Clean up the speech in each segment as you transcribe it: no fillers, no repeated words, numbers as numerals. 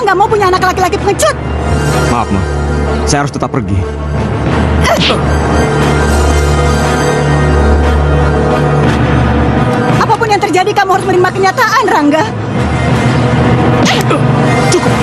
nggak mau punya anak laki-laki pengecut. Maaf, Ma. Saya harus tetap pergi. Apapun yang terjadi, kamu harus menerima kenyataan, Rangga. Cukup.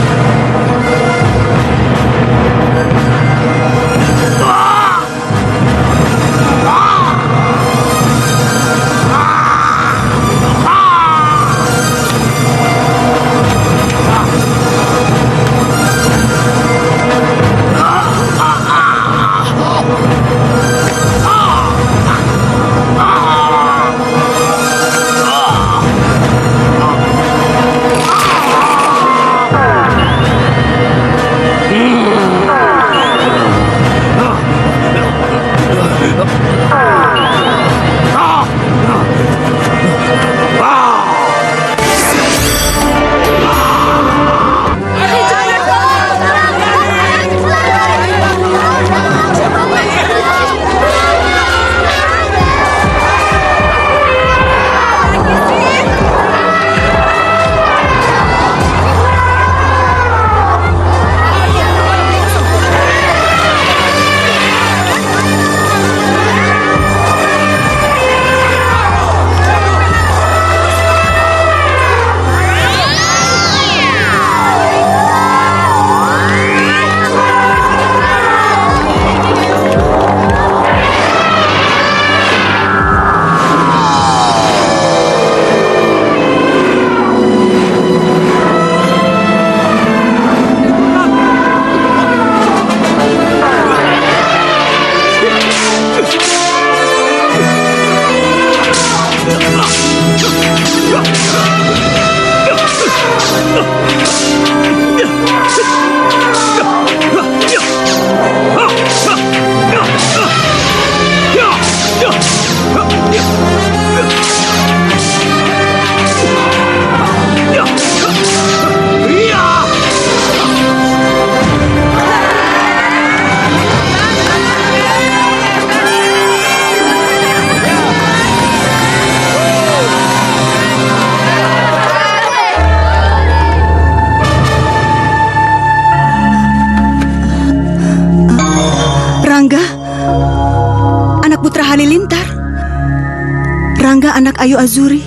Rangga anak Ayu Azuri.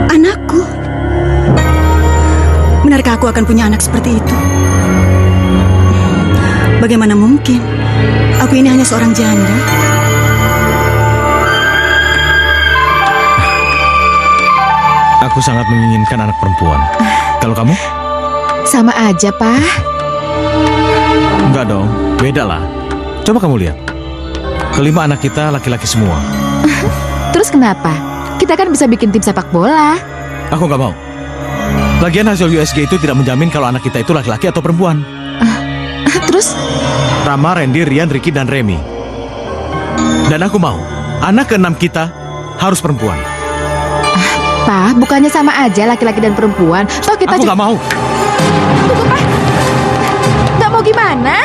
Anakku. Benarkah aku akan punya anak seperti itu? Bagaimana mungkin? Aku ini hanya seorang janda. Aku sangat menginginkan anak perempuan. Kalau kamu? Sama aja, Pak. Enggak dong, beda lah. Coba kamu lihat. Kelima anak kita laki-laki semua. Terus kenapa? Kita kan bisa bikin tim sepak bola. Aku nggak mau. Lagian hasil USG itu tidak menjamin kalau anak kita itu laki-laki atau perempuan. Terus? Rama, Randy, Rian, Ricky, dan Remy. Dan aku mau anak keenam kita harus perempuan. Pak, bukannya sama aja laki-laki dan perempuan. Toh kita Aku nggak mau. Tunggu, Pak. Nggak mau gimana?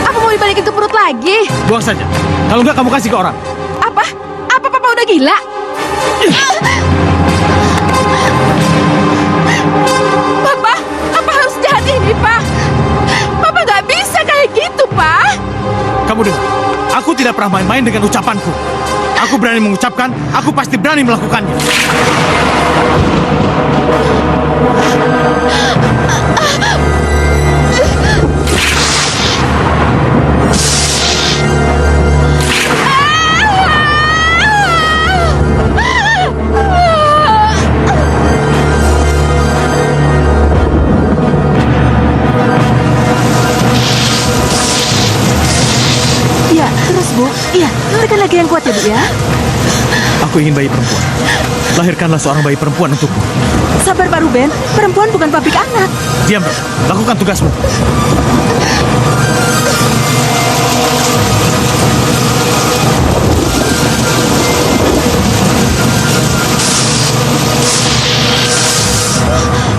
Apa mau dibalikin ke perut lagi? Buang saja. Kalau nggak kamu kasih ke orang. Apa? Apa Papa udah gila? Papa, apa harus jahat ini, Pak? Papa nggak bisa kayak gitu, Pak. Kamu dengar? Aku tidak pernah main-main dengan ucapanku. Aku berani mengucapkan, aku pasti berani melakukannya. Iya, terus Bu. Iya, tekan lagi yang kuat ya, Bu ya. Aku ingin bayi perempuan. Lahirkanlah seorang bayi perempuan untukku. Sabar Pak Ruben, perempuan bukan pabrik anak. Diam, Bro. Lakukan tugasmu.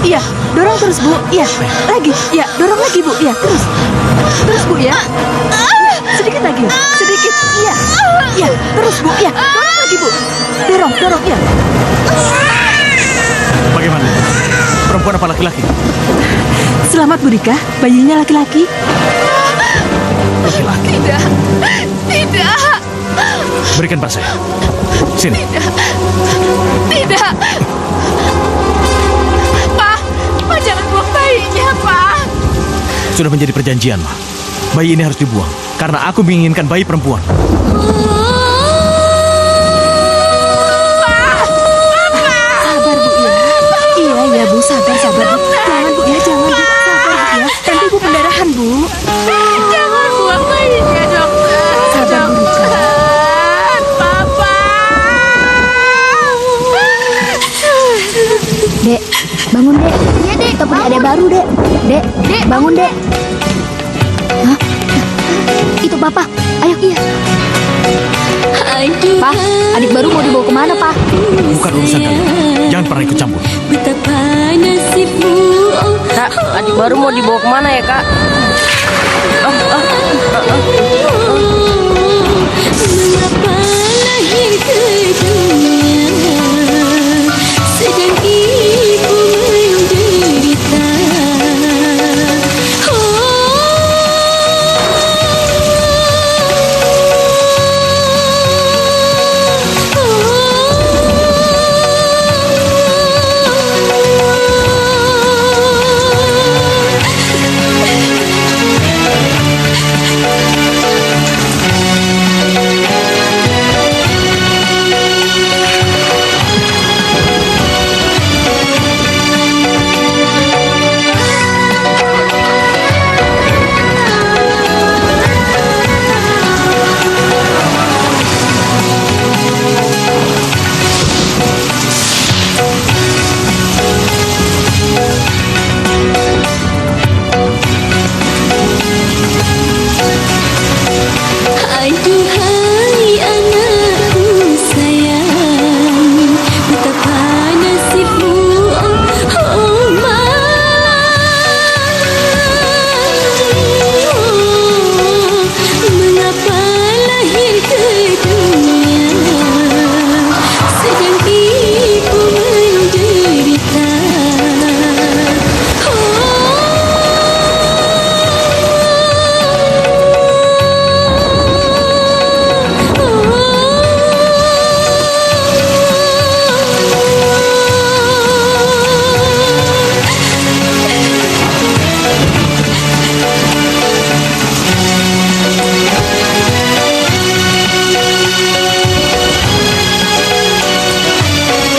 Iya, dorong terus Bu. Iya, lagi. Iya, dorong lagi Bu. Iya, terus. Terus Bu ya. Sedikit lagi. Sedikit. Iya. Iya, terus Bu. Iya, dorong lagi Bu. Dorong, dorong. Iya. Bagaimana? Perempuan apa laki-laki? Selamat Bu Rika, bayinya laki-laki. Laki-laki. Tidak. Tidak. Berikan Pak saya. Sini. Tidak. Pak, jangan buang bayinya, Pak. Sudah menjadi perjanjian, Ma. Bayi ini harus dibuang karena aku menginginkan bayi perempuan. Sabar Bu ya. Iya Bu, sabar Bu. Jangan Bu ya, jangan Bu. Sabar Bu ya. Nanti Bu pendarahan Bu. Jangan buang bayinya, dokter. Sabar, Bu Rika. Dokter, Papa. Dek, bangun dek. Iya dek, kita punya adik baru dek. Dek, bangun dek. Hah? Itu papa. Ayo. Iya. Pak, adik baru mau dibawa kemana pak? Bukan urusan kalian. Jangan pernah ikut campur. Kak, adik baru mau dibawa kemana ya kak? Mengapa lahir ke dunia sedang ibu menderita? Aduhai anakku sayang, betapa nasibmu oh mengapa lahir ke dunia sedang ibu menderita.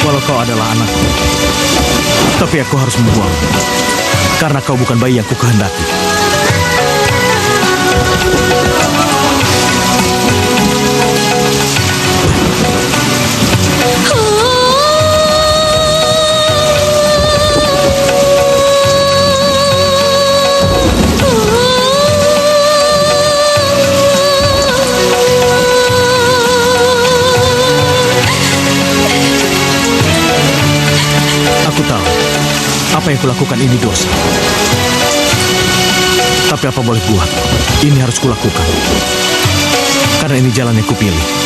Walau kau adalah anakku, tapi aku harus membuang karena kau bukan bayi yang kukehendaki. Aku tahu apa yang kulakukan ini dosa. Tapi apa boleh buat, ini harus kulakukan. Karena ini jalan yang kupilih.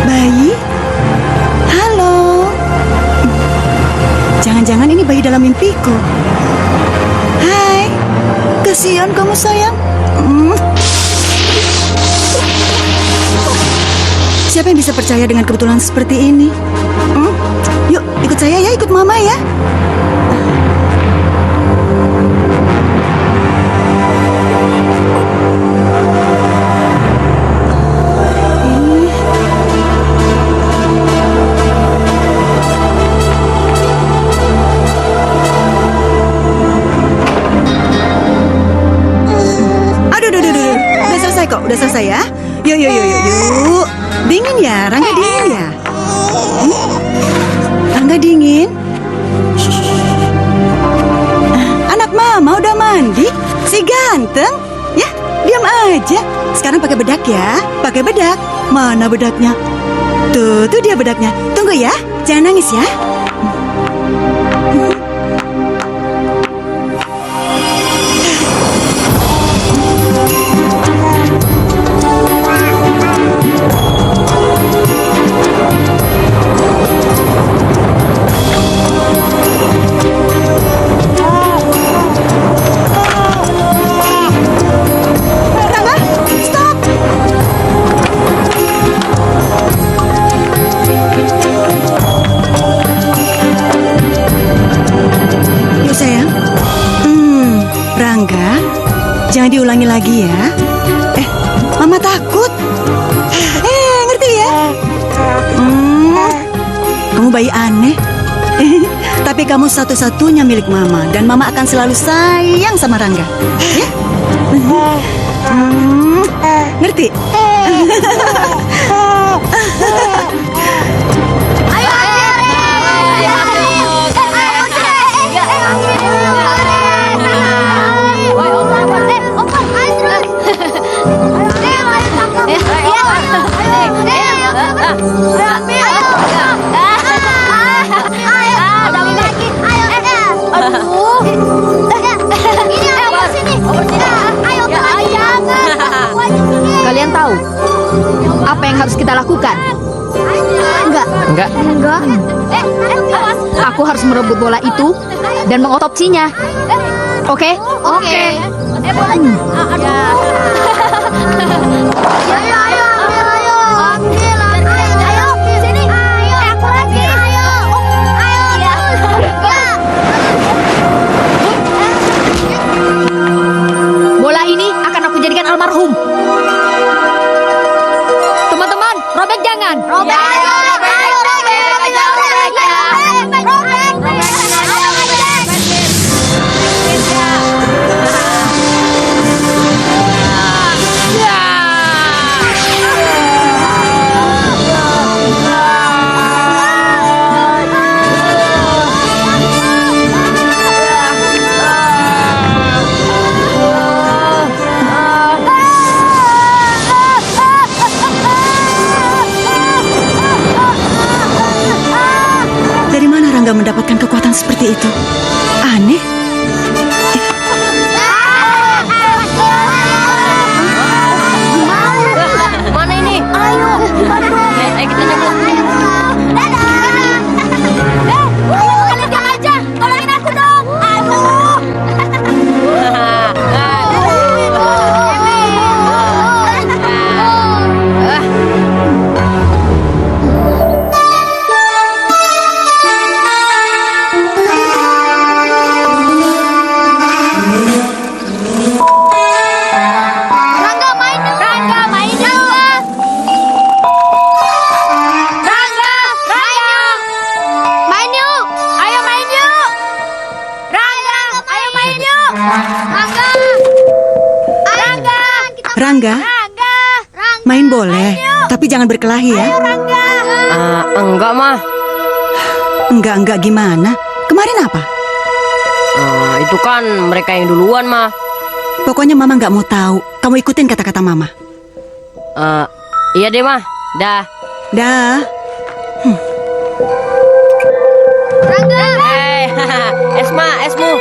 Bayi? Halo? Jangan-jangan ini bayi dalam mimpiku. Hai, kasihan kamu sayang. Siapa yang bisa percaya dengan kebetulan seperti ini? Yuk, ikut saya ya, ikut mama ya. Udah selesai ya. Yuk. Dingin ya, Rangga dingin ya. Teh dingin. Anak mama udah mandi, si ganteng. Ya, diam aja. Sekarang pakai bedak ya, pakai bedak. Mana bedaknya? Tuh dia bedaknya. Tunggu ya, jangan nangis ya. Jangan diulangi lagi ya. Mama takut. Ngerti ya? Kamu bayi aneh. Tapi kamu satu-satunya milik Mama. Dan Mama akan selalu sayang sama Rangga. Ya? Ngerti? Kalian tahu apa yang harus kita lakukan? Enggak. Aku harus merebut bola itu dan mengotopsinya. Oke? Oke. Bola ini akan aku jadikan almarhum. Teman-teman, robek jangan. Robek. Rangga mendapatkan kekuatan seperti itu. Aneh. Mana ini? Ayo kita coba. Kalian diam aja. Tolongin aku dong. Aduh. Rangga, main boleh, tapi jangan berkelahi ya. Enggak, mah. Enggak gimana? Kemarin apa? Itu kan mereka yang duluan, mah. Pokoknya Mama nggak mau tahu. Kamu ikutin kata-kata Mama. Iya deh, mah. Dah. Rangga. Esma, esmu.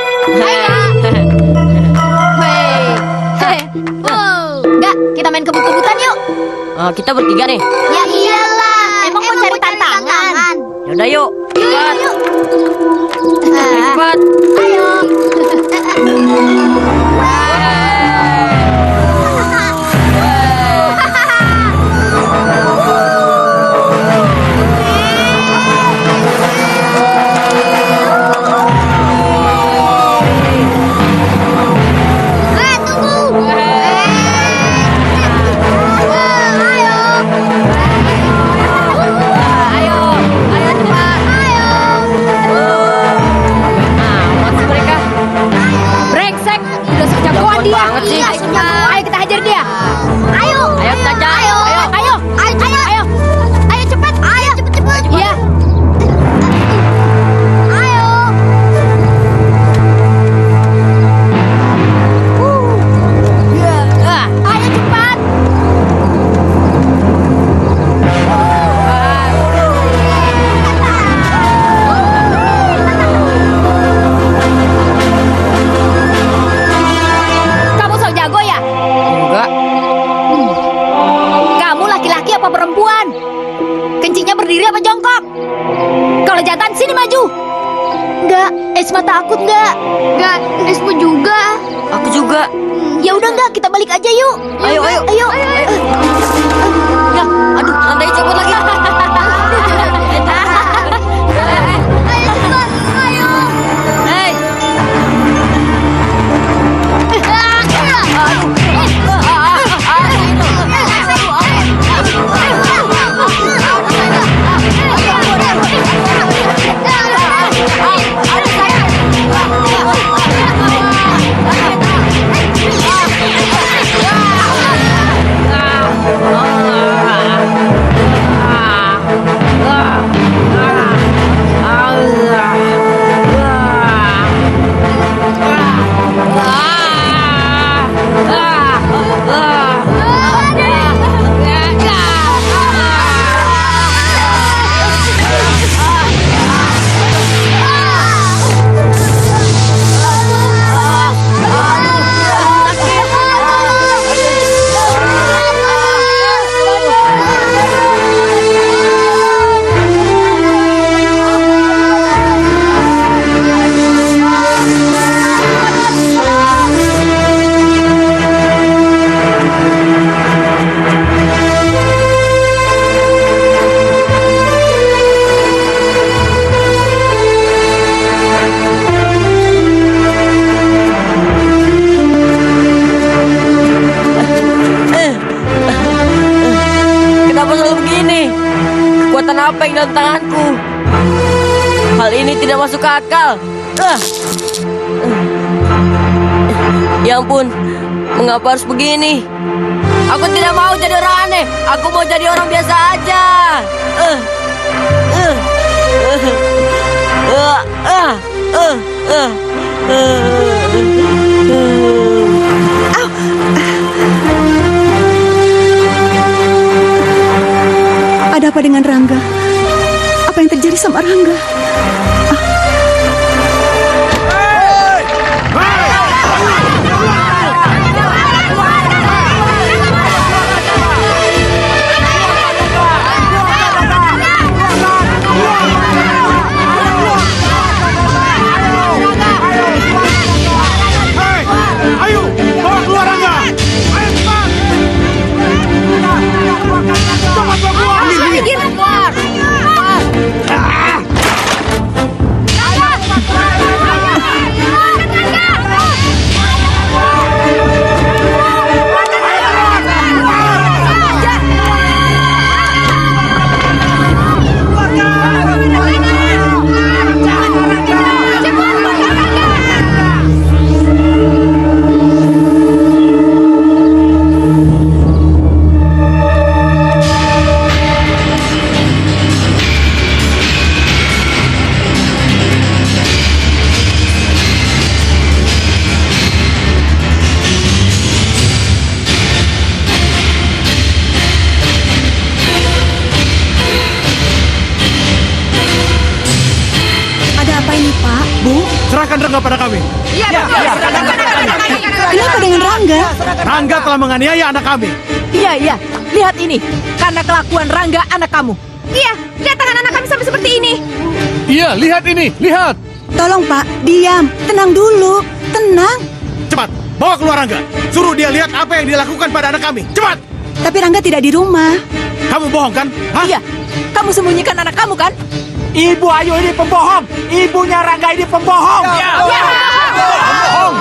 Enggak, kita main kebut-kebutan yuk. Kita bertiga nih. Ya iyalah. Emang mau cari tantangan. Yaudah yuk. Cepat. Cepat. Ayo. Masih mereka. Kalau jantan sini maju. Enggak, Esma takut enggak? Enggak, Esma juga. Aku juga. Ya udah enggak, kita balik aja yuk. Ayo, ayo. Ayo. Ya, aduh, rantai copot lagi. Hei. Kenapa selalu begini? Kekuatan apa yang dalam tanganku? Hal ini tidak masuk ke akal. Ya ampun, mengapa harus begini? Aku tidak mau jadi orang aneh. Aku mau jadi orang biasa aja. Ada apa dengan Rangga? Apa yang terjadi sama Rangga? Ayo, bawa keluar Rangga. Ayo cepat. Cepat bawa keluar. Ada apa ini, Pak? Bu? Serahkan Rangga pada kami. Kenapa dengan Rangga? Rangga telah menganiaya anak kami. Iya. Lihat ini. Karena kelakuan Rangga anak kamu. Iya, lihat tangan anak kami sampai seperti ini. Iya, lihat ini, lihat. Tolong, Pak, diam. Tenang dulu. Tenang. Cepat, bawa keluar Rangga. Suruh dia lihat apa yang dilakukan pada anak kami. Cepat. Tapi Rangga tidak di rumah. Kamu bohong kan? Hah? Iya, kamu sembunyikan anak kamu kan? Ibu Ayu ini pembohong. Ibunya Rangga ini pembohong. Bohong.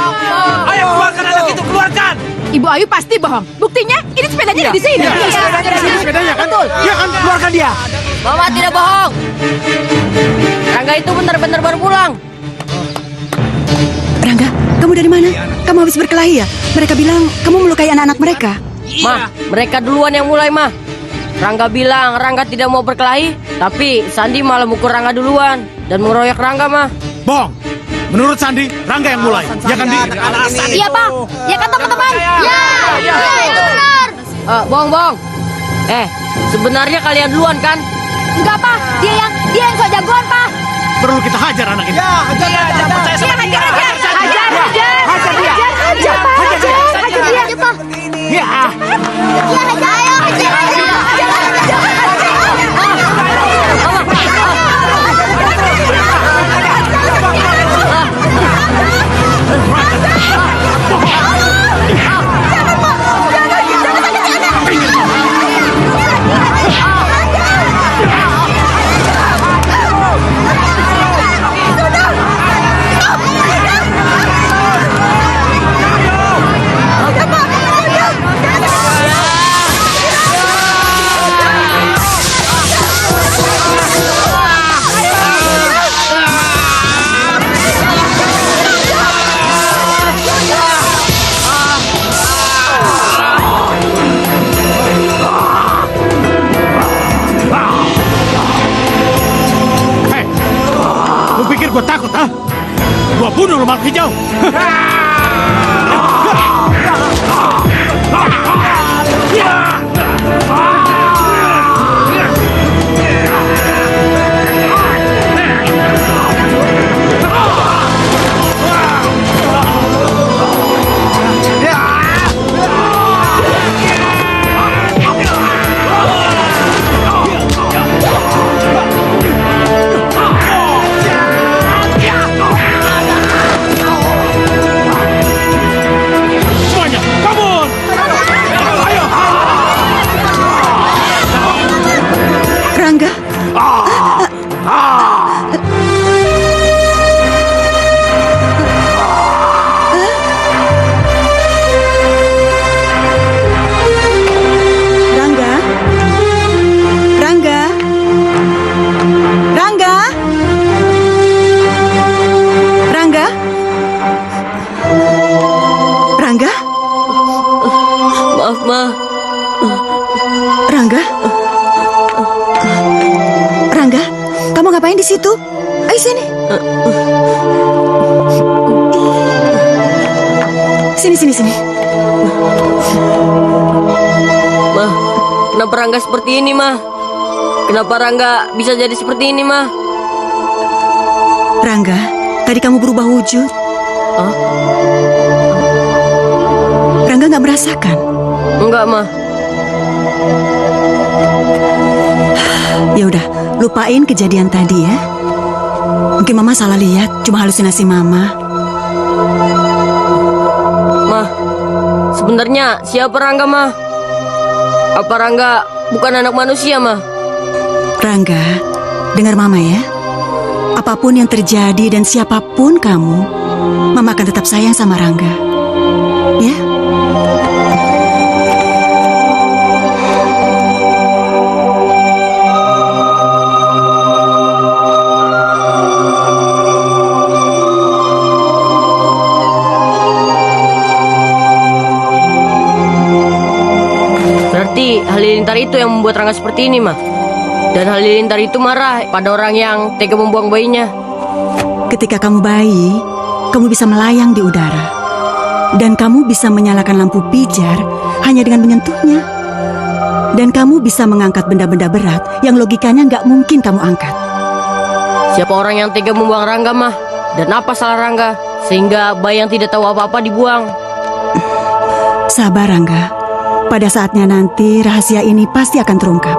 Ayo keluarkan anak itu, keluarkan. Ibu Ayu pasti bohong. Buktinya, ini sepedanya ada di sini. Sepedanya di sini, sepedanya kan? Iya kan, keluarkan dia. Mama tidak bohong. Rangga itu benar-benar baru pulang. Rangga, kamu dari mana? Kamu habis berkelahi ya? Mereka bilang kamu melukai anak-anak mereka. Ma, mereka duluan yang mulai, Ma. Rangga bilang Rangga tidak mau berkelahi, tapi Sandi malah mukul Rangga duluan dan mengeroyok Rangga, Ma. Bohong. Menurut Sandi, Rangga yang mulai. Ya kan, Di? Iya, Pak. Ya kan, teman-teman? Ya, itu benar. Bohong. Sebenarnya kalian duluan kan? Enggak, Pak. Dia yang sok jagoan, Pak. Perlu kita hajar anak ini. Hajar dia. Ya, ayo, hajar. Gua takut, ha? Gua bunuh lu makhluk hijau. Semuanya, kabur! Ayo! Rangga, Rangga, Rangga, Rangga, Rangga, Rangga, Maaf, Ma. Rangga, Rangga, kamu ngapain di situ? Ayo sini. Sini, sini, sini. Ma, kenapa Rangga seperti ini, Ma? Kenapa Rangga bisa jadi seperti ini, Ma? Rangga, tadi kamu berubah wujud. Hah? Rangga nggak merasakan. Enggak, Ma. Ya udah, lupain kejadian tadi ya. Mungkin Mama salah lihat, cuma halusinasi Mama. Ma, sebenarnya siapa Rangga, Ma? Apa Rangga bukan anak manusia, Ma? Rangga, dengar Mama ya. Apapun yang terjadi dan siapapun kamu, Mama akan tetap sayang sama Rangga. Ya? Berarti Halilintar itu yang membuat Rangga seperti ini, Ma. Dan Halilintar itu marah pada orang yang tega membuang bayinya. Ketika kamu bayi, kamu bisa melayang di udara. Dan kamu bisa menyalakan lampu pijar hanya dengan menyentuhnya. Dan kamu bisa mengangkat benda-benda berat yang logikanya nggak mungkin kamu angkat. Siapa orang yang tega membuang Rangga, Ma? Dan apa salah Rangga sehingga bayi yang tidak tahu apa-apa dibuang? Sabar, Rangga. Pada saatnya nanti rahasia ini pasti akan terungkap.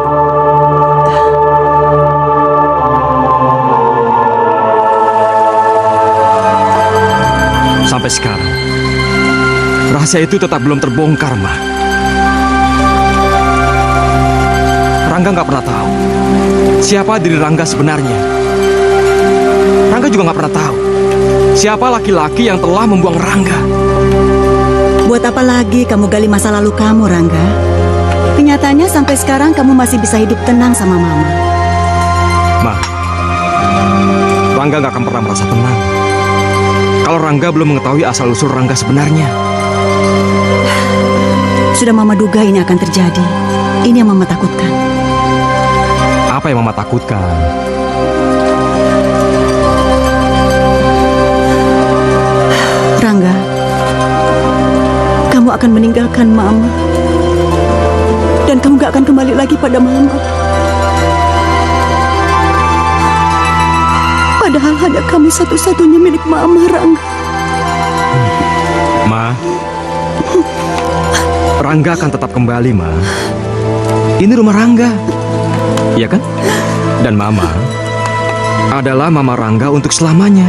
Sampai sekarang, rahasia itu tetap belum terbongkar, Ma. Rangga nggak pernah tahu siapa diri Rangga sebenarnya. Rangga juga nggak pernah tahu siapa laki-laki yang telah membuang Rangga. Buat apa lagi kamu gali masa lalu kamu, Rangga? Kenyataannya sampai sekarang kamu masih bisa hidup tenang sama Mama. Ma, Rangga nggak akan pernah merasa tenang kalau Rangga belum mengetahui asal-usul Rangga sebenarnya. Sudah Mama duga ini akan terjadi. Ini yang Mama takutkan. Apa yang Mama takutkan? Rangga, kamu akan meninggalkan Mama. Dan kamu gak akan kembali lagi pada Mama. Padahal hanya kamu satu-satunya milik Mama, Rangga. Ma, Rangga akan tetap kembali, Ma. Ini rumah Rangga, iya kan? Dan Mama adalah Mama Rangga untuk selamanya.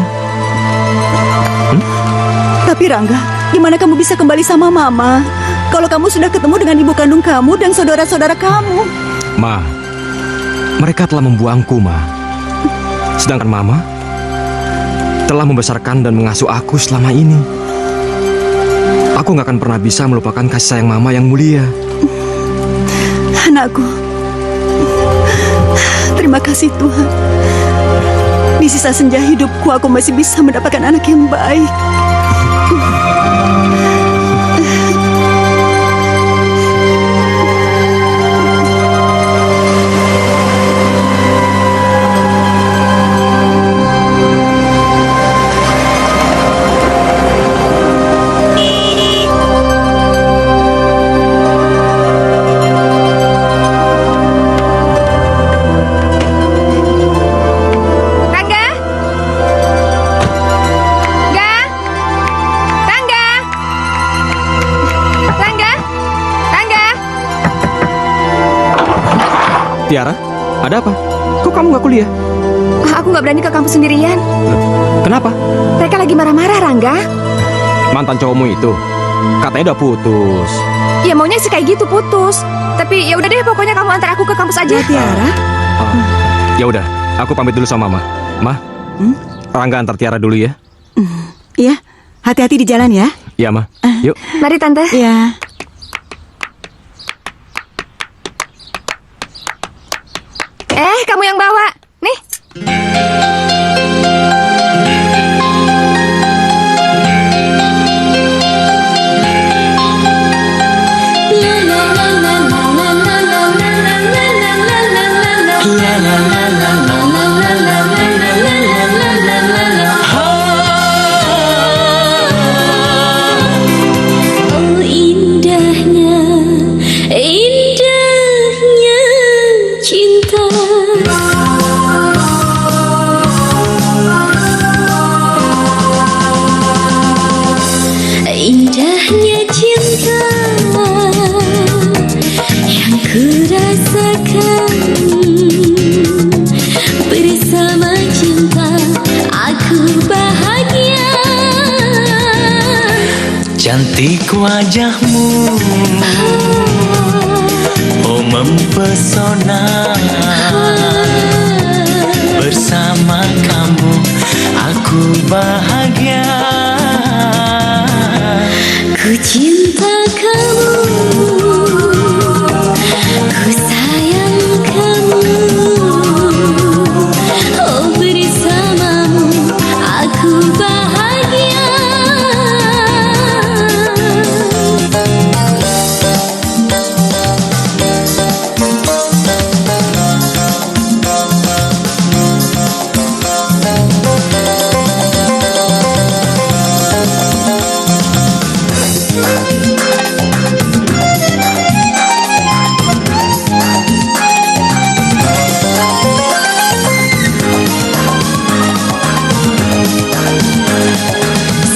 Tapi Rangga, gimana kamu bisa kembali sama Mama kalau kamu sudah ketemu dengan ibu kandung kamu dan saudara-saudara kamu? Ma, mereka telah membuangku, Ma. Sedangkan Mama telah membesarkan dan mengasuh aku selama ini. Aku gak akan pernah bisa melupakan kasih sayang Mama yang mulia. Anakku, terima kasih Tuhan. Di sisa senja hidupku aku masih bisa mendapatkan anak yang baik. Tiara, ada apa? Kok kamu nggak kuliah? Aku nggak berani ke kampus sendirian. Loh, kenapa? Mereka lagi marah-marah, Rangga. Mantan cowokmu itu katanya udah putus. Ya maunya sih kayak gitu putus. Tapi ya udah deh, pokoknya kamu antar aku ke kampus aja. Ya, Tiara. Ya udah, aku pamit dulu sama Mama. Ma, Rangga antar Tiara dulu ya. Iya, hati-hati di jalan ya. Iya, Ma. Yuk. Mari Tante. Iya. Kamu yang bawa. Nih. Oh indahnya, indahnya cinta. Indahnya cinta yang kurasakan. Bersama cinta aku bahagia. Cantik wajahmu, oh mempesona. Bersama kamu aku bahagia. Ku cinta kamu, ku sayang kamu. Oh bersamamu aku bahagia.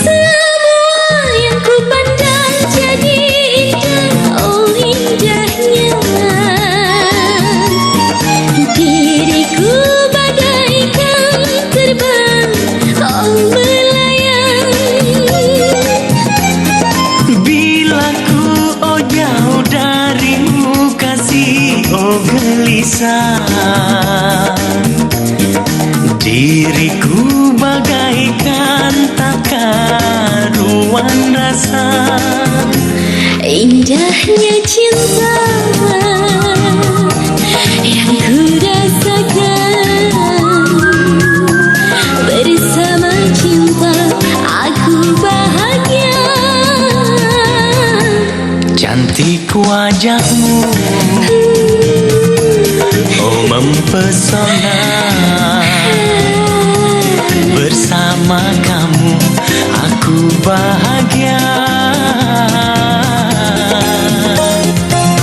Semua yang ku pandang jadi indah, oh indahnya. Diriku bagaikan terbang, oh melayang. Bila ku oh jauh darimu kasih, oh gelisah. Diriku bagaikan tak karuan rasa. Indahnya cinta yang ku rasakan. Bersama cinta aku bahagia. Cantik wajahmu, oh mempesona. Bersama kamu aku bahagia.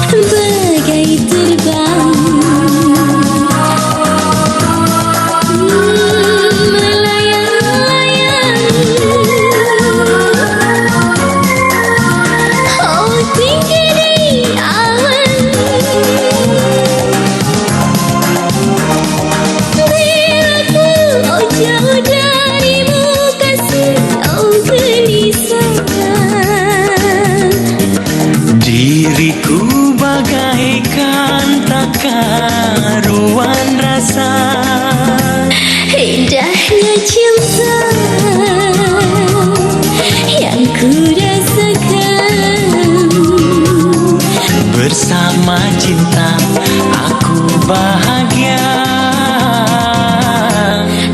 Bagai terbang, melayang-layang. Oh tinggi di awan. Bila ku oh jauh darimu kasih, oh gelisah. Diriku bagaikan tak karuan rasa. Indahnya cinta yang ku rasakan. Bersama cinta aku bahagia.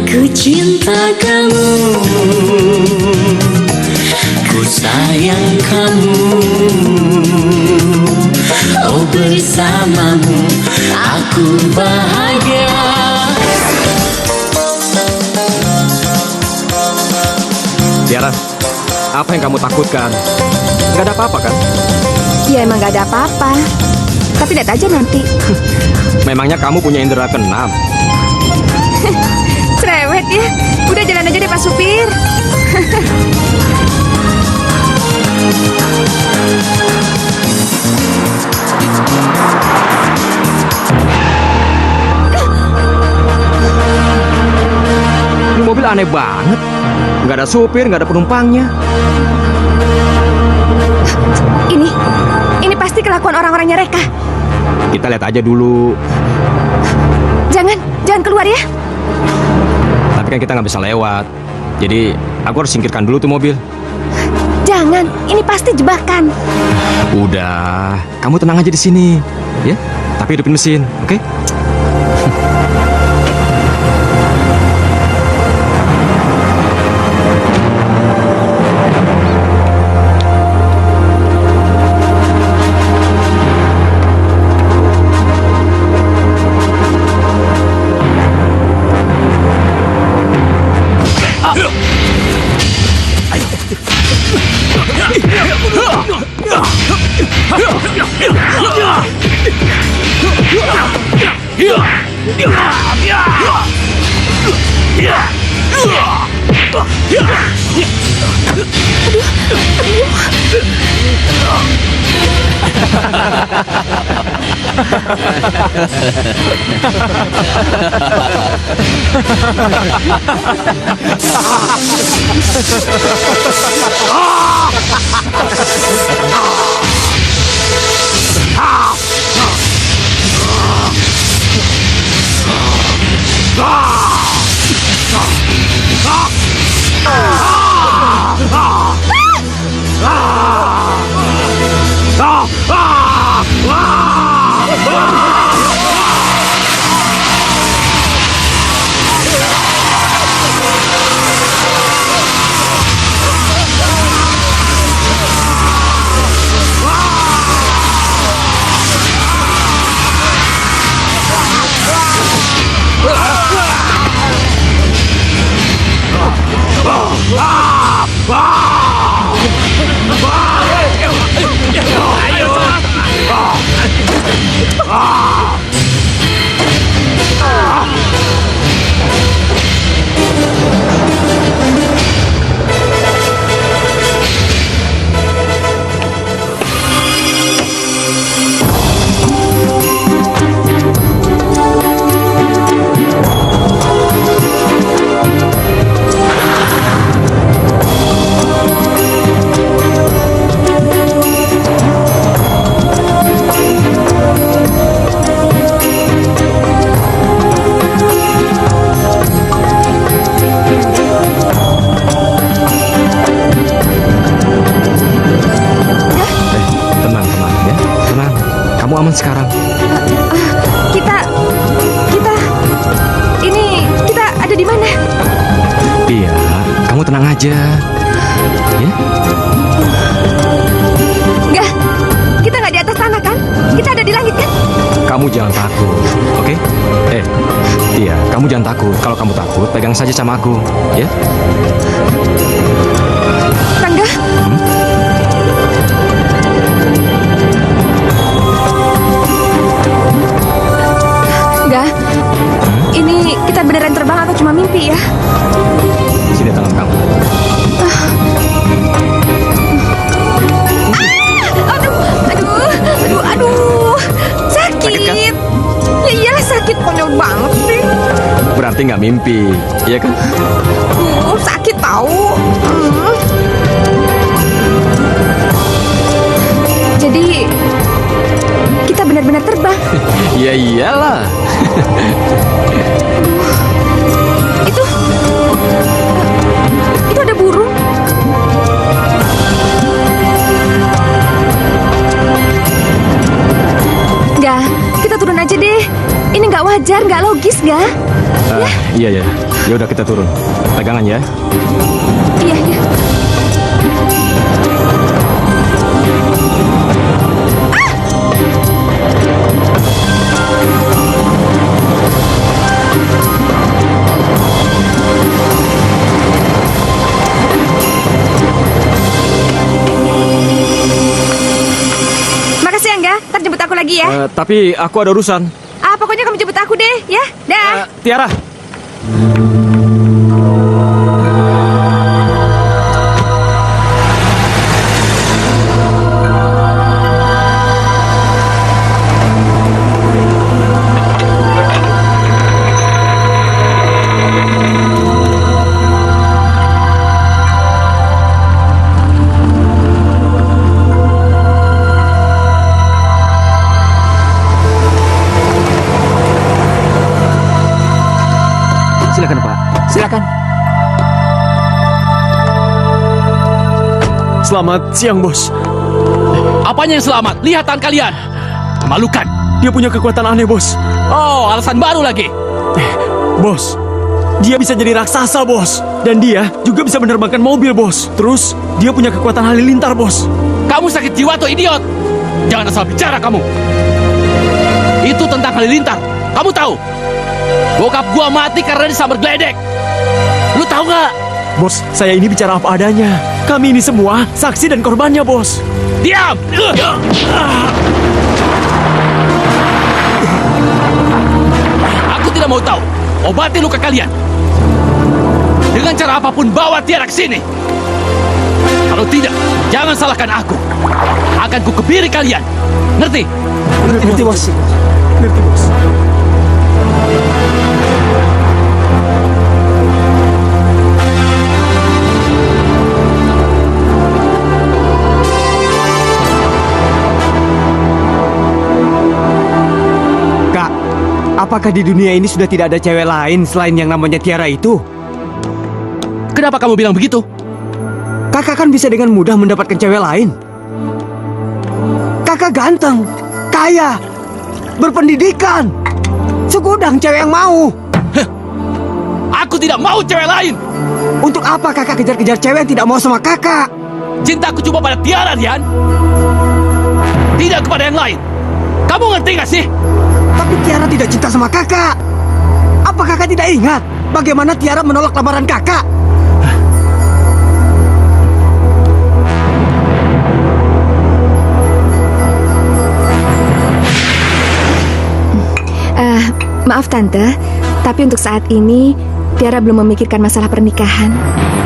Ku cinta kamu, Ku sayang kamu. Oh bersamamu aku bahagia. Tiara, apa yang kamu takutkan? Gak ada apa-apa kan? Ya emang gak ada apa-apa. Tapi lihat aja nanti. Memangnya kamu punya indera keenam? Cerewet ya. Udah jalan aja deh Pak Supir. mobil aneh banget. Nggak ada supir, nggak ada penumpangnya. Ini pasti kelakuan orang-orangnya Reka. Kita lihat aja dulu. Jangan keluar ya. Tapi kan kita nggak bisa lewat. Jadi aku harus singkirkan dulu tuh mobil. Jangan, ini pasti jebakan. Udah, kamu tenang aja di sini, ya. Tapi hidupin mesin, oke? Kamu aman sekarang? Kita ada di mana? Iya, kamu tenang aja. Ya? Enggak, kita nggak di atas tanah kan? Kita ada di langit kan? Kamu jangan takut, oke? Iya, kamu jangan takut. Kalau kamu takut, pegang saja sama aku, ya? Rangga? Enggak, ini kita beneran terbang atau cuma mimpi ya? Sini tangan kamu. Aduh, sakit kan? Ya iyalah sakit, konyol banget sih. Berarti nggak mimpi, iya kan? Sakit tahu. Jadi kita benar-benar terbang. Ya iyalah. Itu ada burung. Enggak, kita turun aja deh. Ini nggak wajar, nggak logis, nggak? Iya. Ya udah kita turun. Pegangan ya. Iya. Makasih Angga, ntar jemput aku lagi ya. Tapi aku ada urusan. Pokoknya kamu jemput aku deh, ya. Dah. Tiara. Silakan Pak. Silakan. Selamat siang, Bos. Apanya yang selamat? Lihat tangan kalian. Memalukan. Dia punya kekuatan aneh, Bos. Oh, alasan baru lagi. Bos, dia bisa jadi raksasa, Bos. Dan dia juga bisa menerbangkan mobil, Bos. Terus, dia punya kekuatan halilintar, Bos. Kamu sakit jiwa atau idiot? Jangan asal bicara kamu. Itu tentang halilintar. Kamu tahu? Bokap gua mati karena disambar geledek. Lu tahu nggak? Bos, saya ini bicara apa adanya. Kami ini semua saksi dan korbannya, Bos. Diam! Aku tidak mau tahu. Obati luka kalian. Dengan cara apapun bawa Tiara ke sini. Kalau tidak, jangan salahkan aku. Akan kukebiri kalian. Ngerti? Ngerti, Bos. Ngerti, Bos. Kak, apakah di dunia ini sudah tidak ada cewek lain selain yang namanya Tiara itu? Kenapa kamu bilang begitu? Kakak kan bisa dengan mudah mendapatkan cewek lain. Kakak ganteng, kaya, berpendidikan. Segudang cewek yang mau. Aku tidak mau cewek lain. Untuk apa kakak kejar-kejar cewek yang tidak mau sama kakak? Cintaku cuma pada Tiara, Dian. Tidak kepada yang lain. Kamu ngerti gak sih? Tapi Tiara tidak cinta sama kakak. Apa kakak tidak ingat bagaimana Tiara menolak lamaran kakak? Maaf Tante, tapi untuk saat ini Tiara belum memikirkan masalah pernikahan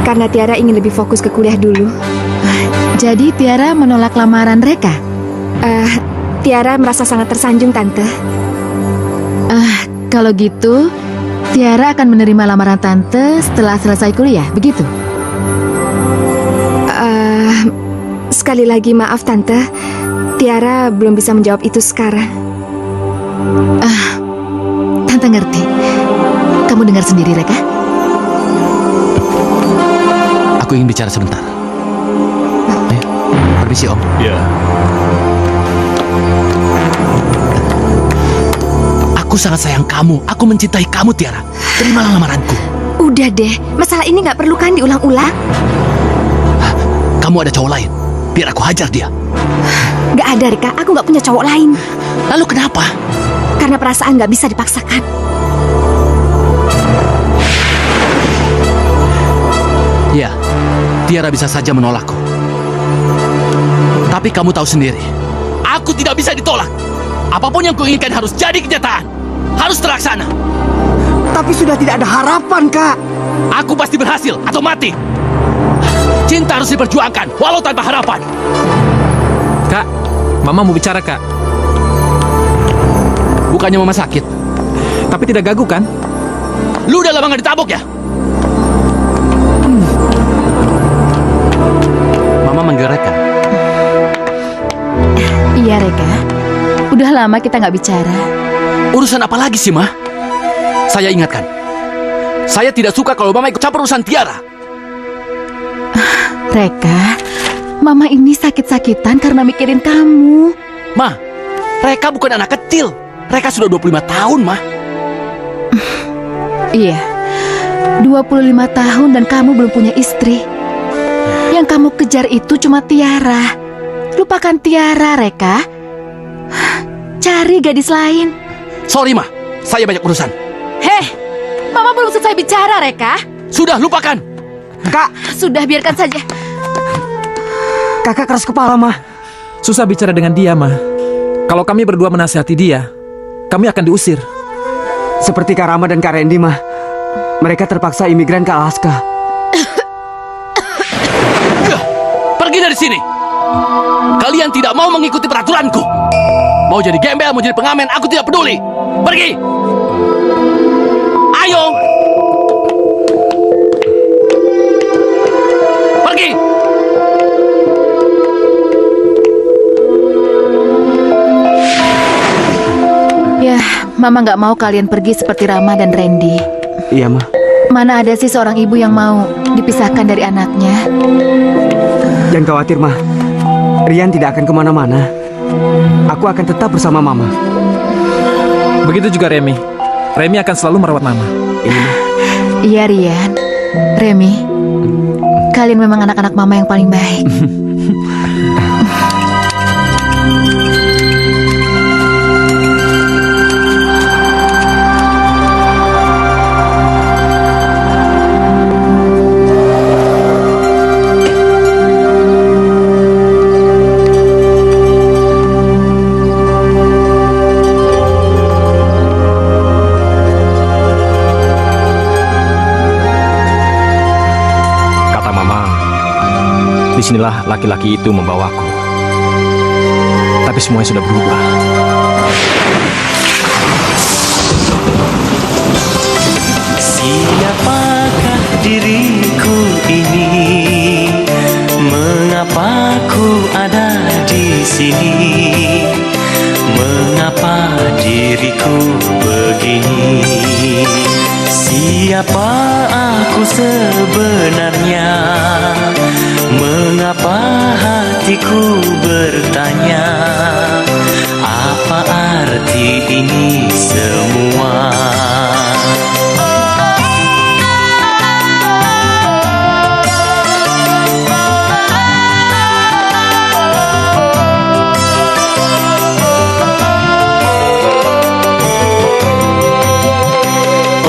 karena Tiara ingin lebih fokus ke kuliah dulu. Jadi Tiara menolak lamaran Reka? Tiara merasa sangat tersanjung Tante. Kalau gitu, Tiara akan menerima lamaran Tante setelah selesai kuliah, begitu? Sekali lagi maaf Tante, Tiara belum bisa menjawab itu sekarang. Tante ngerti. Kamu dengar sendiri, Reka? Aku ingin bicara sebentar. Ayo, permisi Om. Ya. Aku sangat sayang kamu. Aku mencintai kamu, Tiara. Terimalah lamaranku. Udah deh, masalah ini nggak perlu kan diulang-ulang? Kamu ada cowok lain. Biar aku hajar dia. Nggak ada Rika, aku nggak punya cowok lain. Lalu kenapa? Karena perasaan nggak bisa dipaksakan. Ya, Tiara bisa saja menolakku. Tapi kamu tahu sendiri, aku tidak bisa ditolak. Apapun yang kuinginkan harus jadi kenyataan. Harus terlaksana. Tapi sudah tidak ada harapan, Kak. Aku pasti berhasil atau mati. Cinta harus diperjuangkan, walau tanpa harapan. Kak, Mama mau bicara, Kak. Bukannya Mama sakit. Tapi tidak gagu kan? Lu udah lama gak ditabok ya? Mama manggil Reka. Iya, Reka. Udah lama kita nggak bicara. Urusan apa lagi sih, Ma? Saya ingatkan. Saya tidak suka kalau Mama ikut campur urusan Tiara. Reka, Mama ini sakit-sakitan karena mikirin kamu. Ma, Reka bukan anak kecil. Reka sudah 25 tahun, Ma. Iya, 25 tahun dan kamu belum punya istri. Yang kamu kejar itu cuma Tiara. Lupakan Tiara, Reka. Cari gadis lain. Sorry, Ma. Saya banyak urusan. Heh, Mama belum selesai bicara, Reka. Sudah, lupakan. Kak, Sudah, biarkan saja. kakak keras kepala, Mah. Susah bicara dengan dia, Ma. Kalau kami berdua menasihati dia, kami akan diusir. Seperti Kak Rama dan Kak Randy, Mah. Mereka terpaksa imigran ke Alaska. Pergi dari sini. Kalian tidak mau mengikuti peraturanku. Mau jadi gembel, mau jadi pengamen, aku tidak peduli. Pergi. Ayo. Pergi. Ya, Mama nggak mau kalian pergi seperti Rama dan Randy. Iya, Mah. Mana ada sih seorang ibu yang mau dipisahkan dari anaknya? Jangan khawatir, Ma. Rian tidak akan kemana-mana. Aku akan tetap bersama Mama. Begitu juga Remi. Remi akan selalu merawat Mama. Iya, Rian. Remi, kalian memang anak-anak Mama yang paling baik. Disinilah laki-laki itu membawaku. Tapi semuanya sudah berubah. Siapakah diriku ini? Mengapa ku ada di sini? Mengapa diriku begini? Siapa aku sebenarnya? Mengapa hatiku bertanya? Apa arti ini semua?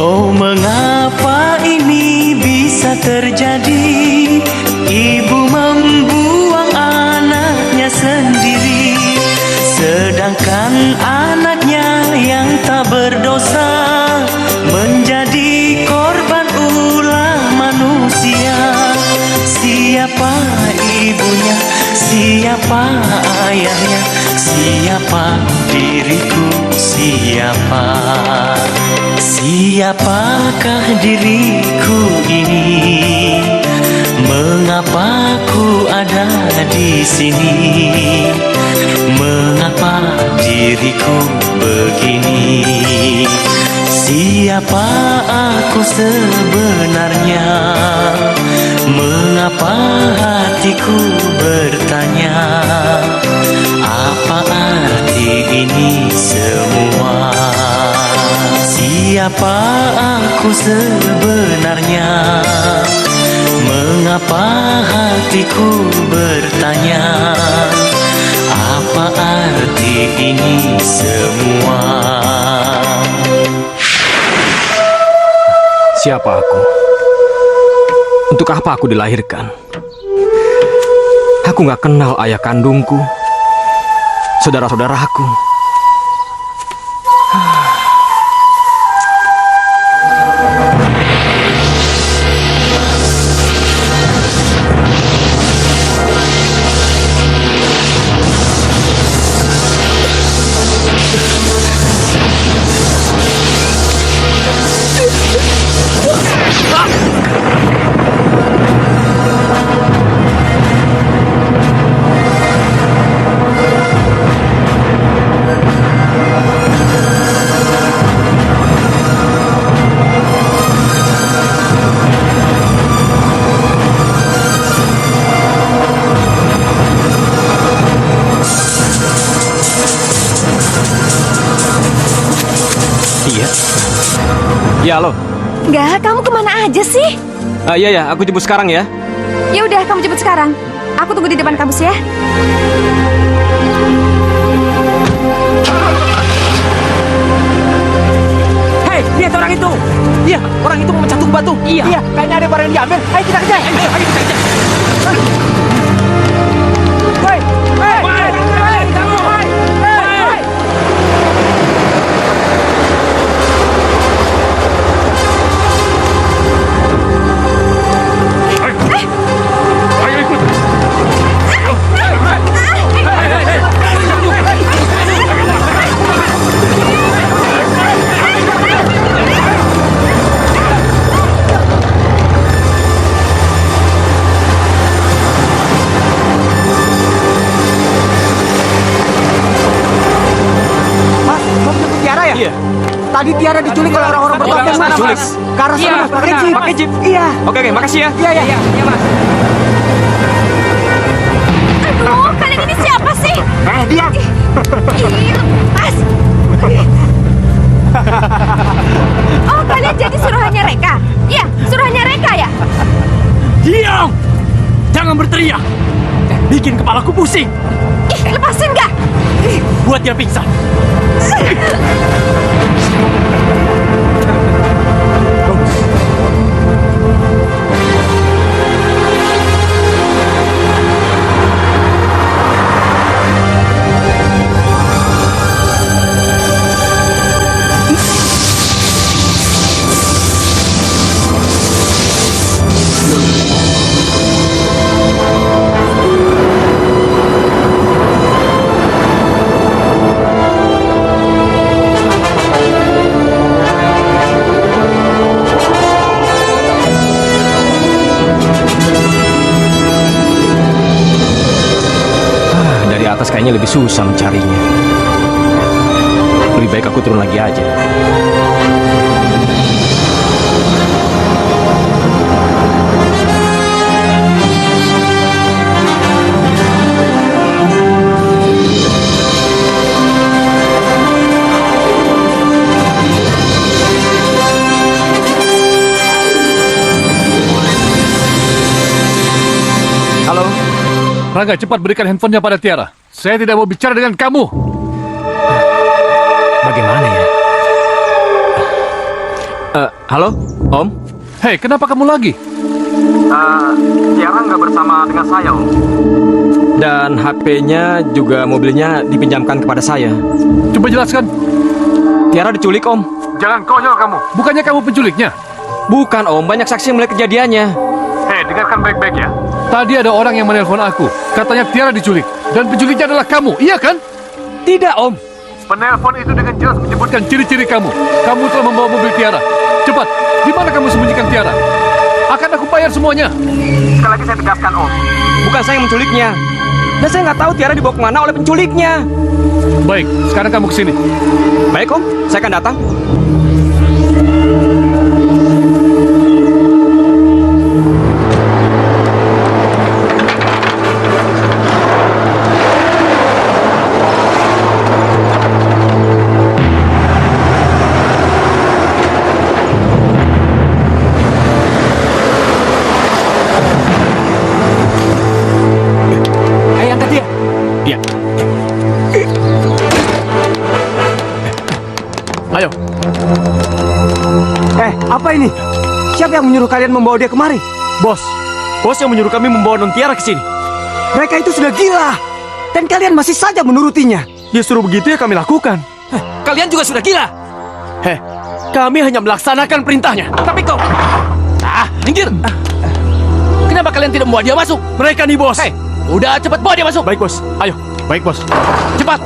Oh, mengapa ini bisa terjadi? Ibu membuang anaknya sendiri, sedangkan anaknya yang tak berdosa menjadi korban ulah manusia. Siapa ibunya? Siapa ayahnya? Siapa diriku? Siapa? Siapakah diriku ini? Mengapa ku ada di sini? Mengapa diriku begini? Siapa aku sebenarnya? Mengapa hatiku bertanya? Apa arti ini semua? Siapa aku sebenarnya? Mengapa hatiku bertanya? Apa arti ini semua? Siapa aku? Untuk apa aku dilahirkan? Aku gak kenal ayah kandungku, saudara-saudaraku. Ya, halo. Enggak, kamu kemana aja sih? Iya ya, aku jemput sekarang ya. Ya udah, kamu jemput sekarang. Aku tunggu di depan kampus ya. Hei, lihat orang itu. Iya, orang itu memecah tubuh batu. Iya, kayaknya ada barang yang diambil. Ayo kita kejar. Ayo kita kejar. Hei, kamu. Hei. Ayo ikut. Tadi Tiara diculik oleh orang-orang Bapak Mas, mana, diculik. Mas? Ke arah sana, Mas. Pakai jeep. Pakai jeep. Iya. Oke, makasih ya. Iya, Mas. Aduh, kalian ini siapa sih? Diam. Ih, lepas. Oh, kalian jadi suruhannya Reka? Iya, suruhannya Reka ya? Diam! Jangan berteriak. Bikin kepalaku pusing. Ih, lepasin nggak? Buat dia pingsan. Dari atas kayaknya lebih susah mencarinya. Lebih baik aku turun lagi aja. Halo? Rangga, cepat berikan handphonenya pada Tiara. Saya tidak mau bicara dengan kamu. Bagaimana ya? Halo, Om? Hei, kenapa kamu lagi? Tiara nggak bersama dengan saya, Om. Dan HP-nya juga mobilnya dipinjamkan kepada saya. Coba jelaskan. Tiara diculik, Om. Jangan konyol kamu. Bukannya kamu penculiknya? Bukan, Om. Banyak saksi yang melihat kejadiannya. Hei, dengarkan baik-baik ya. Tadi ada orang yang menelpon aku. Katanya Tiara diculik. Dan penculiknya adalah kamu, iya kan? Tidak, Om. Penelpon itu dengan jelas menyebutkan ciri-ciri kamu. Kamu telah membawa mobil Tiara. Cepat, di mana kamu sembunyikan Tiara? Akan aku bayar semuanya. Sekali lagi saya tegaskan, Om. Bukan saya yang menculiknya. Dan saya nggak tahu Tiara dibawa kemana oleh penculiknya. Baik, sekarang kamu kesini. Baik, Om. Saya akan datang. Ayo angkat dia. Iya. Ayo. Apa ini? Siapa yang menyuruh kalian membawa dia kemari? Bos yang menyuruh kami membawa Non Tiara ke sini. Mereka itu sudah gila. Dan kalian masih saja menurutinya. Dia suruh begitu ya kami lakukan. Kalian juga sudah gila. Kami hanya melaksanakan perintahnya. Tapi kau... minggir. Kenapa kalian tidak membawa dia masuk? Mereka nih, Bos. Hei, udah cepat bawa dia masuk. Baik, Bos. Ayo. Baik, Bos. Cepat.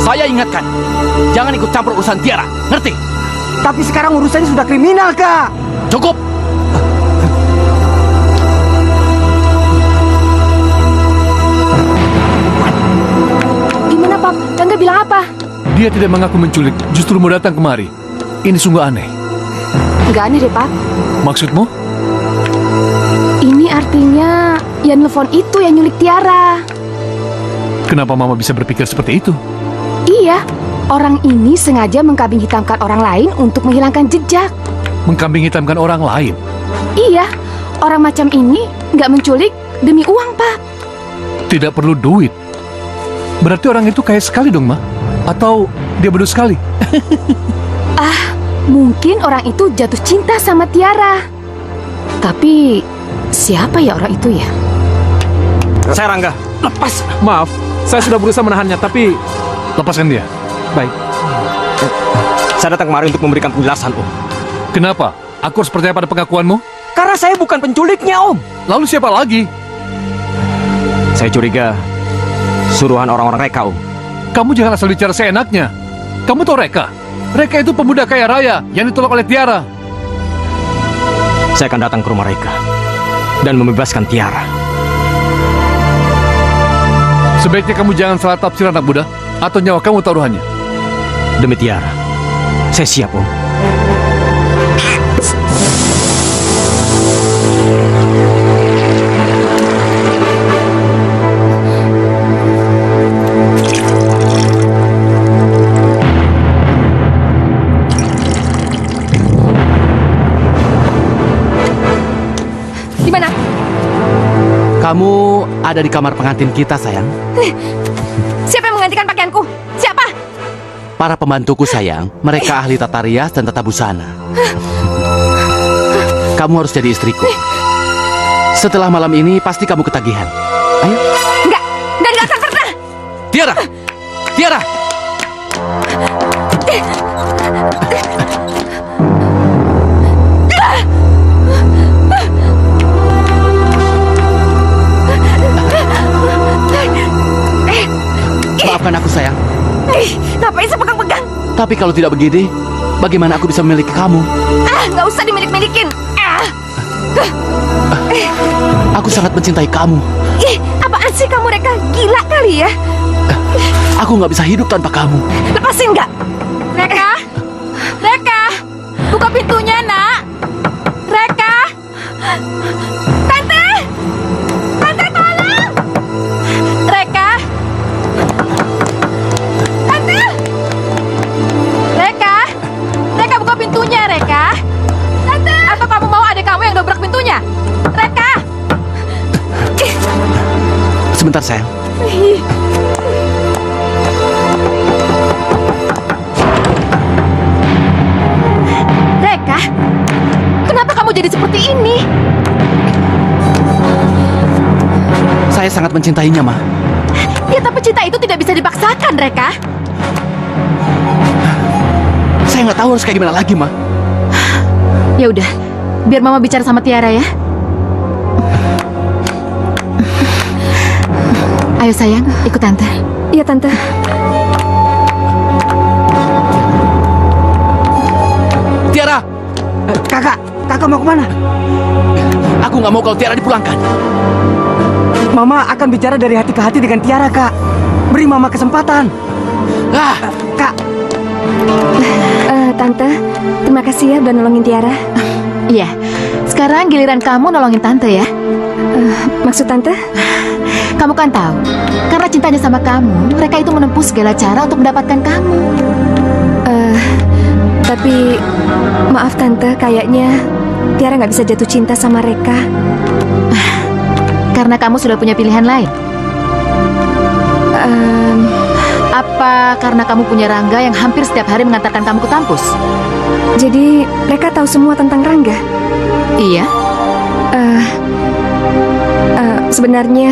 Saya ingatkan, jangan ikut campur urusan Tiara. Ngerti? Tapi sekarang urusannya sudah kriminal, Kak. Cukup. Gimana, Pap? Rangga bilang apa? Dia tidak mengaku menculik, justru mau datang kemari. Ini sungguh aneh. Nggak aneh deh, Pap. Maksudmu? Ini artinya yang nelfon itu yang nyulik Tiara. Kenapa Mama bisa berpikir seperti itu? Iya, orang ini sengaja mengkambing hitamkan orang lain untuk menghilangkan jejak. Mengkambing hitamkan orang lain? Iya, orang macam ini nggak menculik demi uang, Pak. Tidak perlu duit. Berarti orang itu kaya sekali dong, Ma? Atau dia bodoh sekali? Mungkin orang itu jatuh cinta sama Tiara. Tapi siapa ya orang itu ya? Saya Rangga. Lepas. Maaf, saya sudah berusaha menahannya, tapi... Lepaskan dia. Baik. Saya datang kemari untuk memberikan penjelasan, Om. Kenapa? Aku harus percaya pada pengakuanmu? Karena saya bukan penculiknya, Om. Lalu siapa lagi? Saya curiga suruhan orang-orang Reka, Om. Kamu jangan asal bicara seenaknya. Kamu tahu Reka? Reka itu pemuda kaya raya yang ditolak oleh Tiara. Saya akan datang ke rumah Reka dan membebaskan Tiara. Sebaiknya kamu jangan salah tafsir, anak muda. atau nyawa kamu taruhannya? Demi Tiara, saya siap, Om. Di mana? Kamu ada di kamar pengantin kita, sayang. Siapa yang menggantikan pakaianku? Siapa? Para pembantuku, sayang. Mereka ahli tata rias dan tata busana. Kamu harus jadi istriku. Setelah malam ini, pasti kamu ketagihan. Ayo. Enggak, dan enggak akan pernah. Tiara! Tiara! Maafkan aku, sayang. Ngapain saya pegang-pegang? Tapi kalau tidak begini, bagaimana aku bisa memiliki kamu? Nggak usah dimilik-milikin. Aku sangat mencintai kamu. Apaan sih kamu, Reka? Gila kali ya. Aku nggak bisa hidup tanpa kamu. Lepasin nggak? Reka? Reka? Buka pintunya, nak. Reka? Tante? Tante, tolong! Reka? Tante? Reka? Reka, buka pintunya, Reka. Tante? Atau kamu mau adik kamu yang dobrak pintunya? Reka? Sebentar, sayang. Reka? Kenapa kamu jadi seperti ini? Saya sangat mencintainya, Ma. Ya, tapi cinta itu tidak bisa dipaksakan, Reka. Saya nggak tahu harus kayak gimana lagi, Ma. Ya udah, biar Mama bicara sama Tiara ya. Ayo sayang, ikut Tante. Iya, Tante. Tiara! Kakak mau kemana? Aku nggak mau kalau Tiara dipulangkan. Mama akan bicara dari hati ke hati dengan Tiara, Kak. Beri Mama kesempatan. Kak. Tante, terima kasih ya udah nolongin Tiara. Iya, sekarang giliran kamu nolongin Tante ya. Maksud Tante? Kamu kan tahu, karena cintanya sama kamu, mereka itu menempuh segala cara untuk mendapatkan kamu. Tapi maaf Tante, kayaknya Tiara nggak bisa jatuh cinta sama Reka. Karena kamu sudah punya pilihan lain. Apa karena kamu punya Rangga yang hampir setiap hari mengantarkan kamu ke kampus? Jadi mereka tahu semua tentang Rangga? Iya. Sebenarnya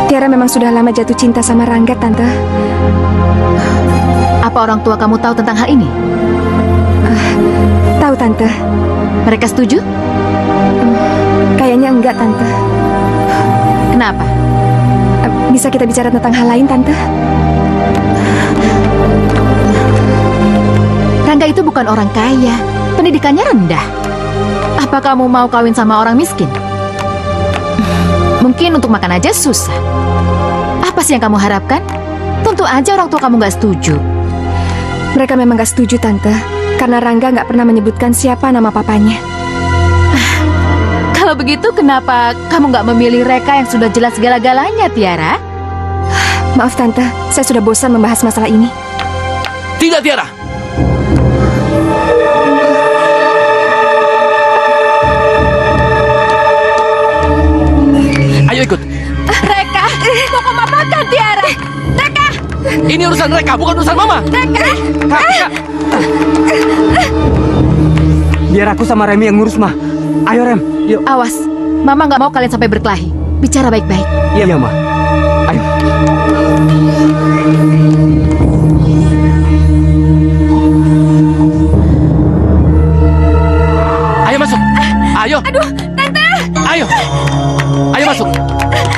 Tiara memang sudah lama jatuh cinta sama Rangga, Tante. Apa orang tua kamu tahu tentang hal ini? Tahu, Tante. Mereka setuju? Kayaknya enggak, Tante. Kenapa? Bisa kita bicara tentang hal lain, Tante? Rangga itu bukan orang kaya, pendidikannya rendah. Apa kamu mau kawin sama orang miskin? Mungkin untuk makan aja susah. Apa sih yang kamu harapkan? Tentu aja orang tua kamu gak setuju. Mereka memang gak setuju, Tante. Karena Rangga gak pernah menyebutkan siapa nama papanya. Kalau begitu, kenapa kamu gak memilih Reka yang sudah jelas segala-galanya, Tiara? Maaf, Tante. Saya sudah bosan membahas masalah ini. Tidak, Tiara. Ayo ikut. Reka, mau kamu apakan, Tiara? Reka! Ini urusan Reka, bukan urusan Mama. Reka! Biar aku sama Remi yang ngurus, Ma. Ayo, Rem. Yuk. Awas, Mama nggak mau kalian sampai berkelahi. Bicara baik-baik. Iya, Ma. Ayo. Ayo masuk. Ayo. Aduh, Tante! Ayo. Ayo masuk.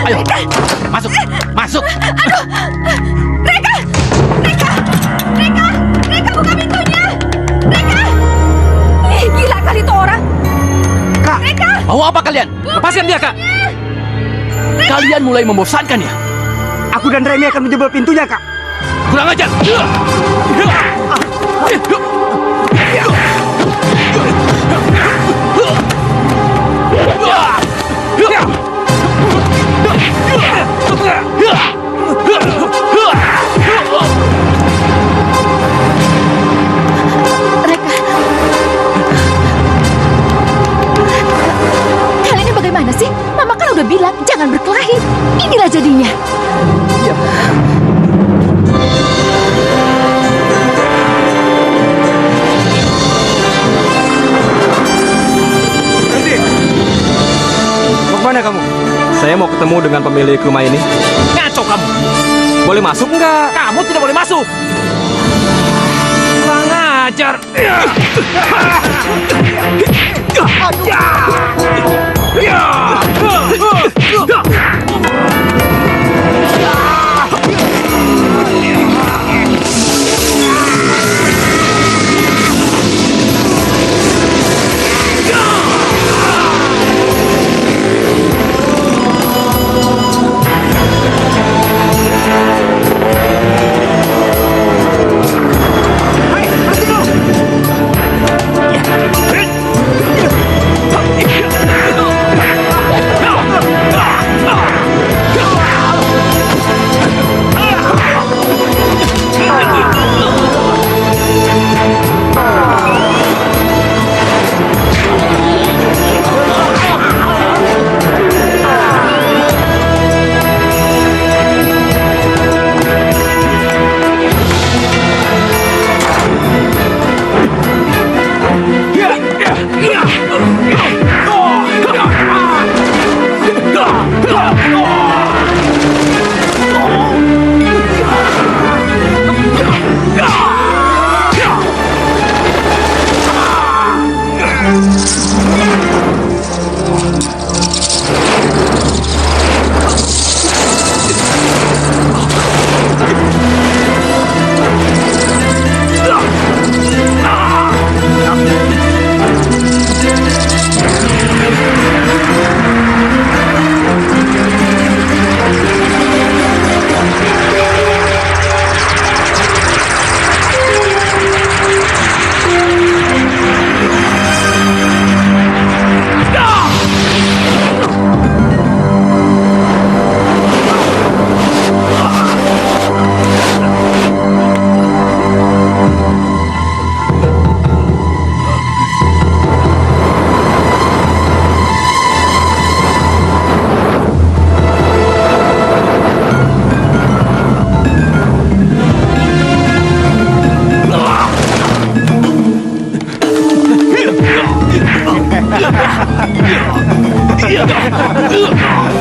Ayo. Masuk. Masuk. Aduh! Reka! Reka! Reka! Reka, buka pintunya! Reka! Gila kali itu orang! Kak! Reka! Mau apa kalian? Lepaskan dia, Kak. Kalian mulai membosankan ya? Aku dan Remi akan menjebol pintunya, Kak. Kurang ajar. Kalian ini bagaimana sih? Mama kan udah bilang jangan berkelahi. Inilah jadinya. Berhenti! Mau kemana kamu? Saya mau ketemu dengan pemilik rumah ini. Ngaco kamu. Boleh masuk nggak? Kamu tidak boleh masuk. Kurang ajar.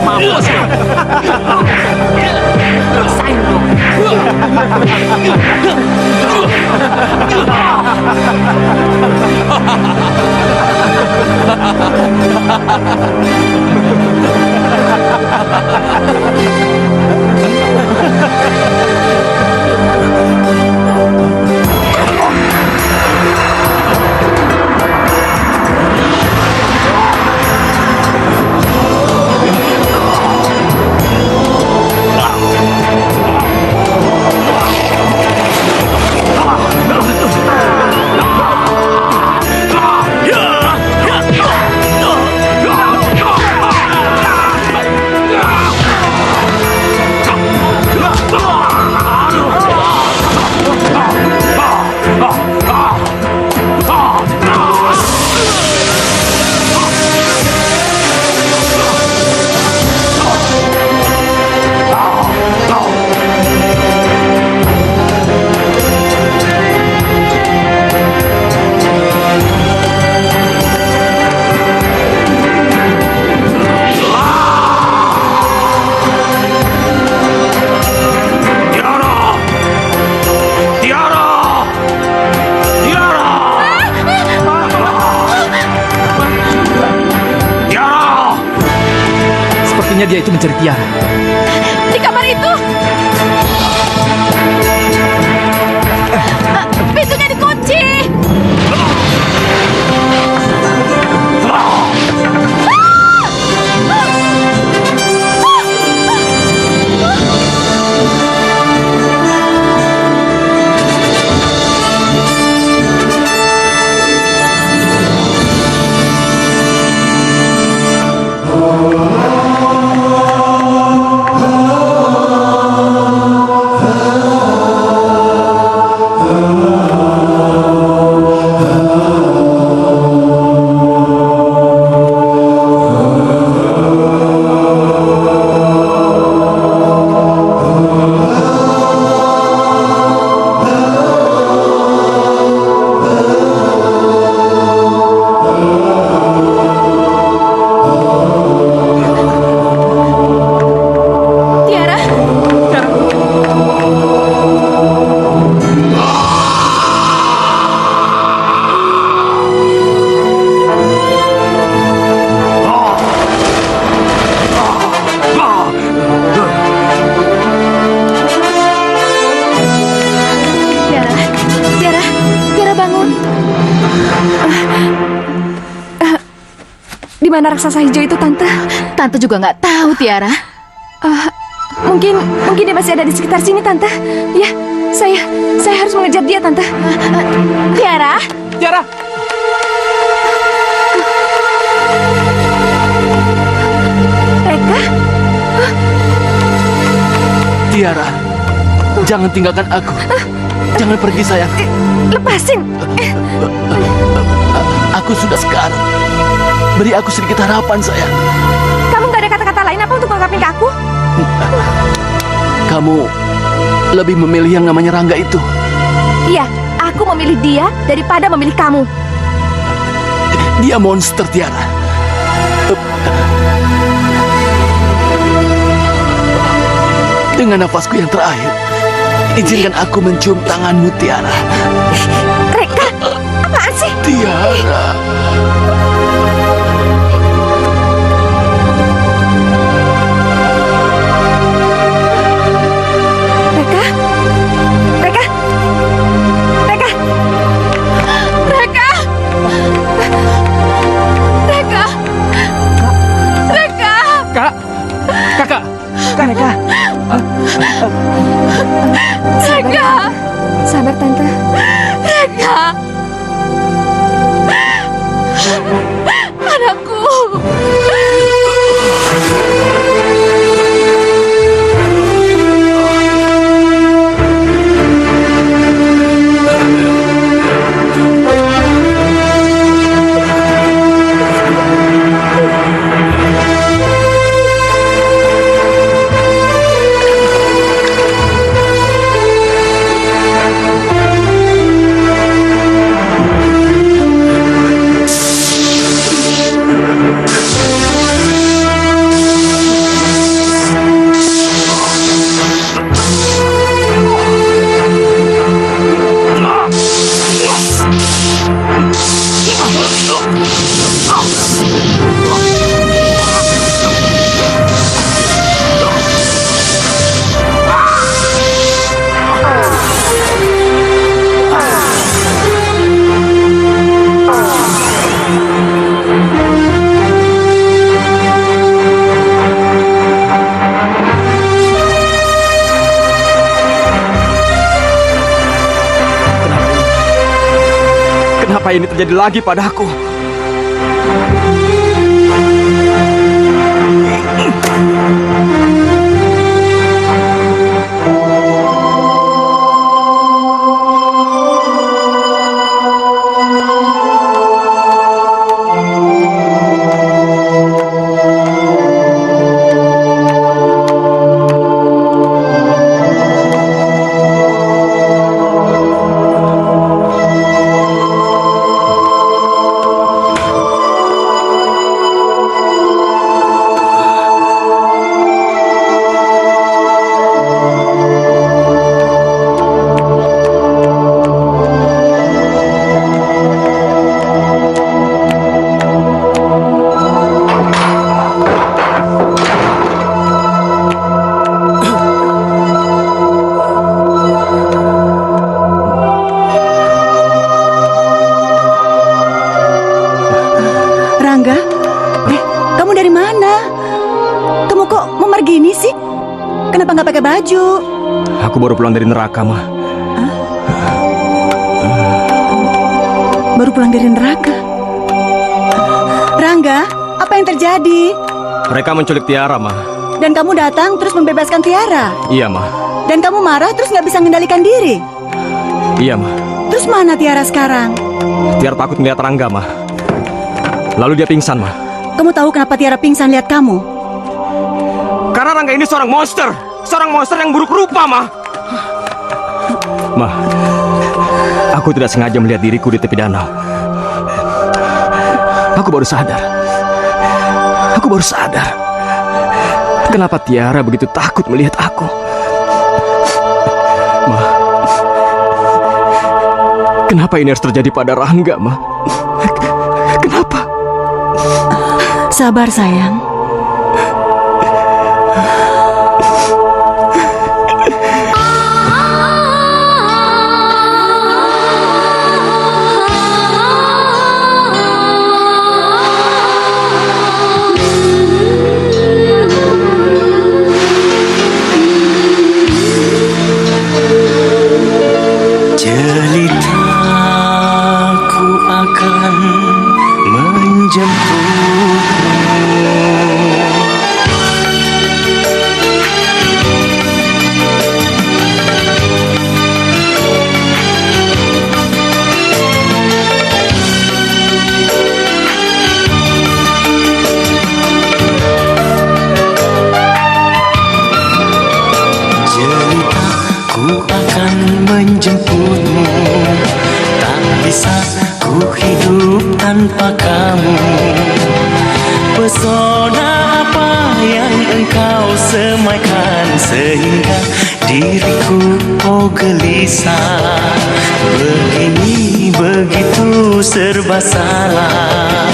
Mampus. Rasain dong. Sepertinya dia itu mencari Tiara. Di kamar itu. Pintunya dikunci. bangun. Di mana raksasa hijau itu, Tante? Tante juga nggak tahu, Tiara. Mungkin dia masih ada di sekitar sini, Tante. Ya, saya harus mengejar dia, Tante. Tiara? Tiara! Reka? Tiara, jangan tinggalkan aku. Jangan pergi, sayang. Lepasin. Aku sudah sekarang. Beri aku sedikit harapan, sayang. Kamu nggak ada kata-kata lain apa untuk mengungkapin ke aku? Kamu lebih memilih yang namanya Rangga itu. Iya, aku memilih dia daripada memilih kamu. Dia monster, Tiara. Dengan nafasku yang terakhir, izinkan aku mencium tanganmu, Tiara. Reka, apaan sih? Tiara. Kakak! Kak Reka. Reka! Sabar, Tante. Reka! Anakku! Kenapa ini terjadi lagi padaku? Rangga, kamu dari mana? Kamu kok memar gini sih? Kenapa nggak pakai baju? Aku baru pulang dari neraka, Ma. Baru pulang dari neraka. Rangga, apa yang terjadi? Mereka menculik Tiara, Ma. Dan kamu datang terus membebaskan Tiara. Iya, Ma. Dan kamu marah terus nggak bisa mengendalikan diri. Iya, Ma. Terus mana Tiara sekarang? Tiara takut melihat Rangga, Ma. Lalu dia pingsan, Ma. Kamu tahu kenapa Tiara pingsan lihat kamu? Karena Rangga ini seorang monster. Seorang monster yang buruk rupa, Ma. Ma, aku tidak sengaja melihat diriku di tepi danau. Aku baru sadar. Kenapa Tiara begitu takut melihat aku? Ma, kenapa ini harus terjadi pada Rangga, Ma? Kenapa? Sabar, sayang. hidup tanpa kamu. Pesona apa yang engkau semaikan sehingga diriku oh gelisah. Begini begitu serba salah.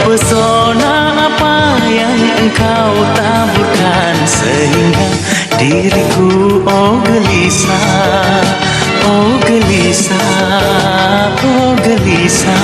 Pesona apa yang engkau taburkan sehingga diriku oh gelisah. Oh gelisah, oh gelisah.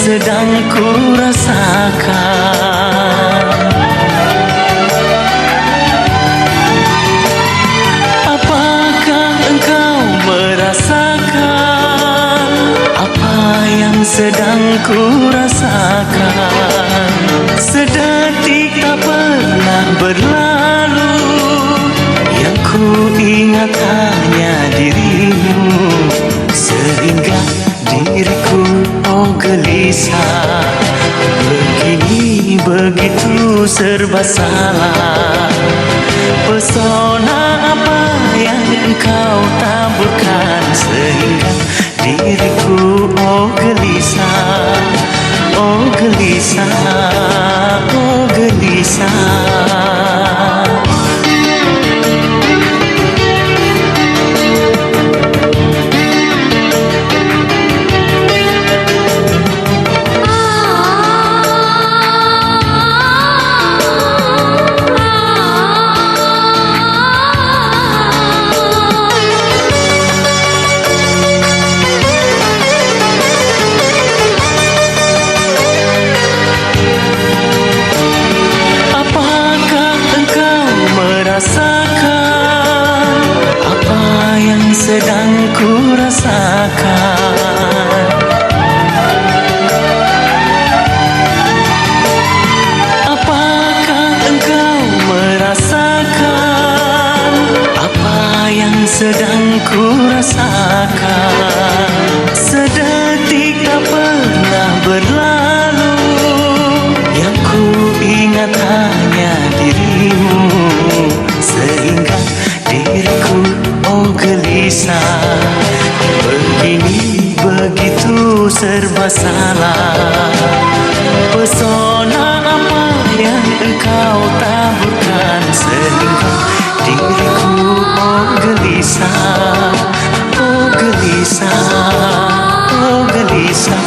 Sedang ku rasakan. Apakah engkau merasakan apa yang sedang ku rasakan? Sedetik tak pernah berlalu, yang ku ingat hanya dirimu, sehingga diriku oh gelisah. Begini begitu serba salah. Pesona apa yang engkau taburkan sehingga diriku oh gelisah. Oh gelisah, oh gelisah. Sedang ku rasakan. Apakah engkau merasakan apa yang sedang ku rasakan? Sedetik tak pernah berlalu, yang ku ingat hanya dirimu, sehingga diriku oh gelisah. Begini begitu serba salah. Pesona apa yang engkau taburkan sehingga diriku oh gelisah. Oh gelisah, oh gelisah.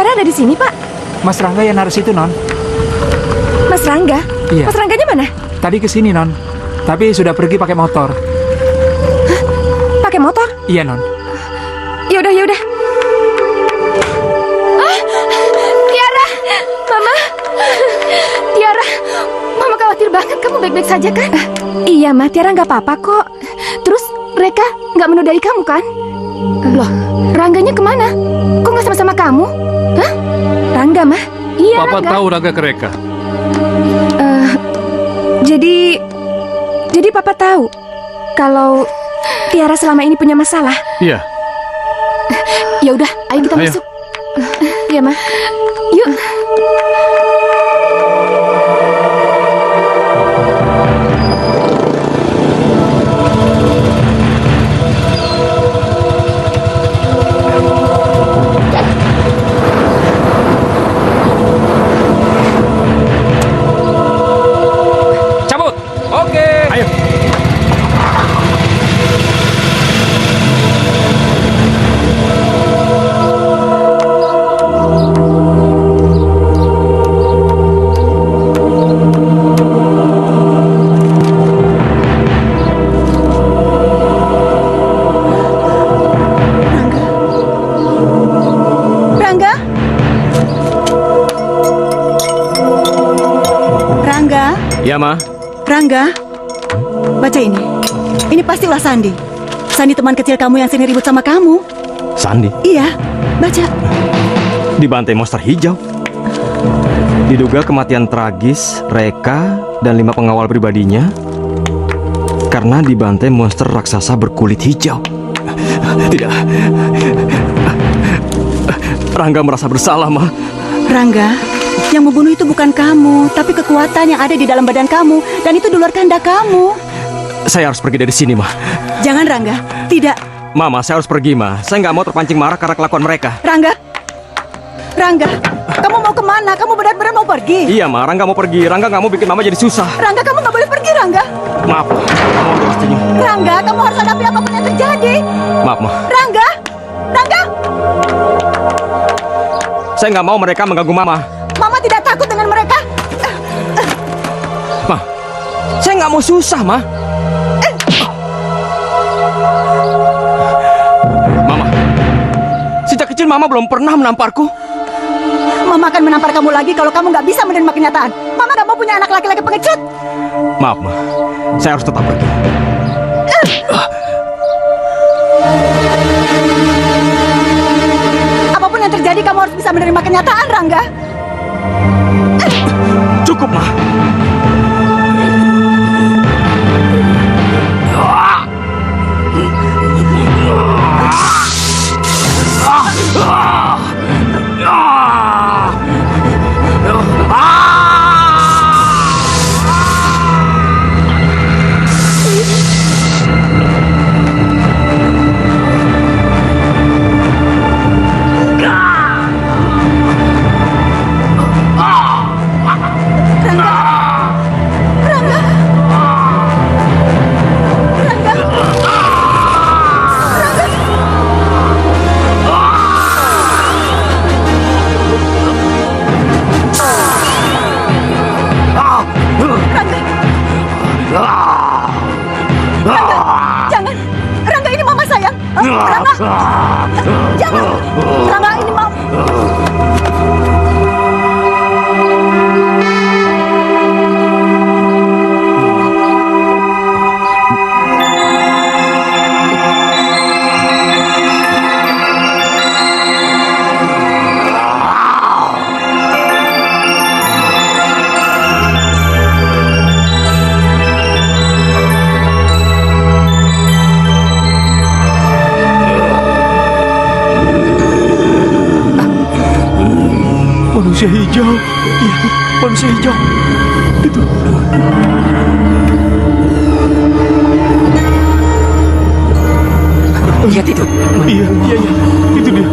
Ada di sini, Pak. Mas Rangga yang naruh situ, Non. Mas Rangga? Iya. Mas Rangganya mana? Tadi ke sini, Non. Tapi sudah pergi pakai motor. Hah? Pakai motor? Iya, Non. Yaudah. Ah, Tiara, Mama. Tiara, Mama khawatir banget. Kamu baik-baik saja kan? Iya, Ma. Tiara nggak apa-apa kok. Terus mereka nggak menodai kamu kan? Loh, Rangganya kemana? Kok nggak sama-sama kamu? Hah? Rangga, Mah? Iya, Papa Rangga. tahu Rangga ke Reka. Jadi Papa tahu kalau Tiara selama ini punya masalah. Iya. Ya udah, ayo kita Ayo. masuk. Iya, Mah. Yuk. Ya, Ma. Rangga, baca ini. Ini pastilah Sandi. Sandi teman kecil kamu yang sering ribut sama kamu. Sandi. Iya, baca. Dibantai monster hijau. Diduga kematian tragis Reka dan 5 pengawal pribadinya karena dibantai monster raksasa berkulit hijau. Tidak. Rangga merasa bersalah, Ma. Rangga, yang membunuh itu bukan kamu, tapi kekuatan yang ada di dalam badan kamu, dan itu di luar kehendak kamu. Saya harus pergi dari sini, Ma. Jangan, Rangga. Tidak. Mama, saya harus pergi, Ma. Saya nggak mau terpancing marah karena kelakuan mereka. Rangga. Rangga, kamu mau kemana? Kamu benar-benar mau pergi? Iya, Ma. Rangga mau pergi. Rangga nggak mau bikin Mama jadi susah. Rangga, kamu nggak boleh pergi, Rangga. Maaf, Ma. Kamu harus setuju. Rangga, kamu harus hadapi apapun yang terjadi. Maaf, Ma. Rangga. Rangga. Saya nggak mau mereka mengganggu Mama. Mama tidak takut dengan mereka. Ma, saya nggak mau susah, Ma. Mama, sejak kecil Mama belum pernah menamparku. Mama akan menampar kamu lagi kalau kamu nggak bisa menerima kenyataan. Mama nggak mau punya anak laki-laki pengecut. Maaf, Ma. Saya harus tetap pergi. Apapun yang terjadi, kamu harus bisa menerima kenyataan, Rangga. Cukup, Ma. Jangan. Rangga, ini Mama sayang. Rangga. Jangan. Rangga, ini Mama. Manusia hijau. Iya, manusia hijau. Itu. Lihat itu. Iya. Itu dia.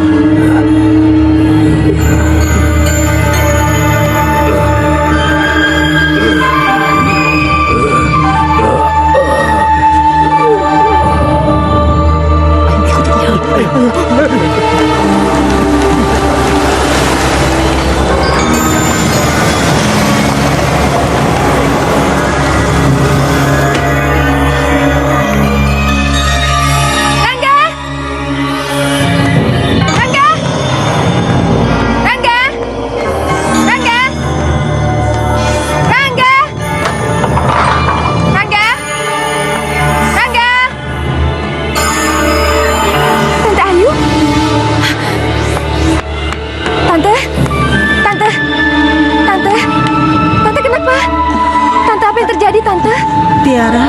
Tiara.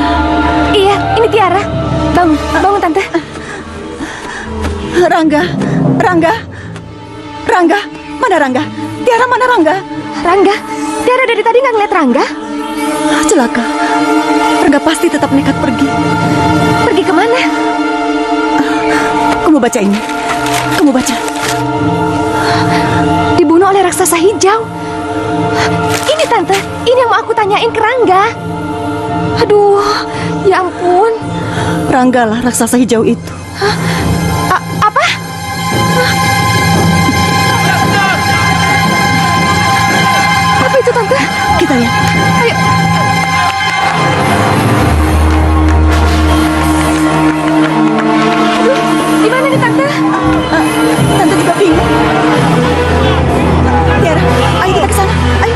Iya, ini Tiara. Bangun, bangun Tante. Rangga. Mana Rangga? Tiara, mana Rangga? Rangga? Tiara dari tadi nggak ngeliat Rangga? Celaka. Rangga pasti tetap nekat pergi. Pergi kemana? Kamu baca ini. Kamu baca. Dibunuh oleh raksasa hijau. Ini Tante, ini yang mau aku tanyain ke Rangga. Aduh, ya ampun. Rangga lah raksasa hijau itu. Apa? Apa itu Tante? Kita lihat. Ayo. Aduh, di mana nih Tante? Tante juga bingung. Tiara, ayo kita ke sana. Ayo.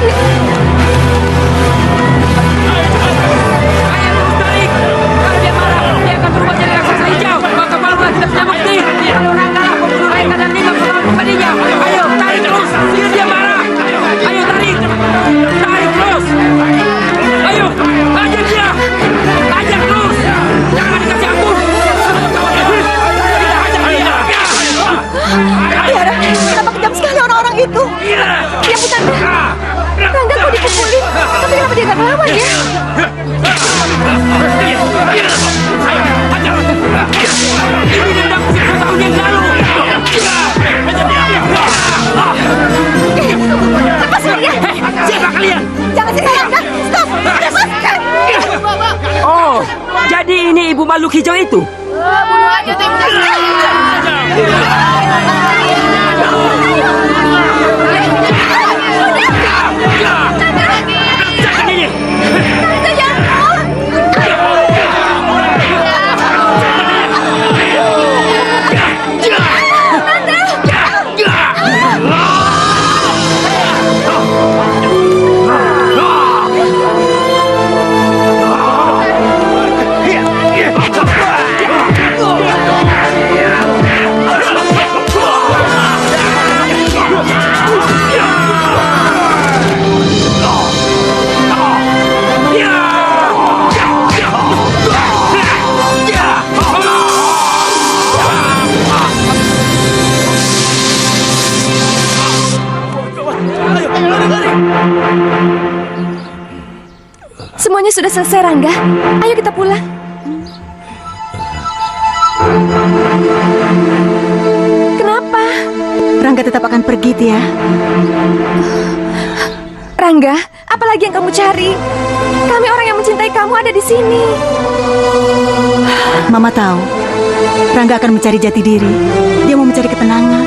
lawan ya. Ini dendam 10 tahun yang lalu. Lepas dia. Siapa kalian? Jangan sih Rangga. Stop. Oh, jadi ini ibu makhluk hijau itu? Bunuh aja tuh. Jangan ini. Semuanya sudah selesai, Rangga. Ayo kita pulang. Kenapa? Rangga tetap akan pergi, Tia. Rangga, apalagi yang kamu cari? Kami orang yang mencintai kamu ada di sini. Mama tahu, Rangga akan mencari jati diri. Dia mau mencari ketenangan.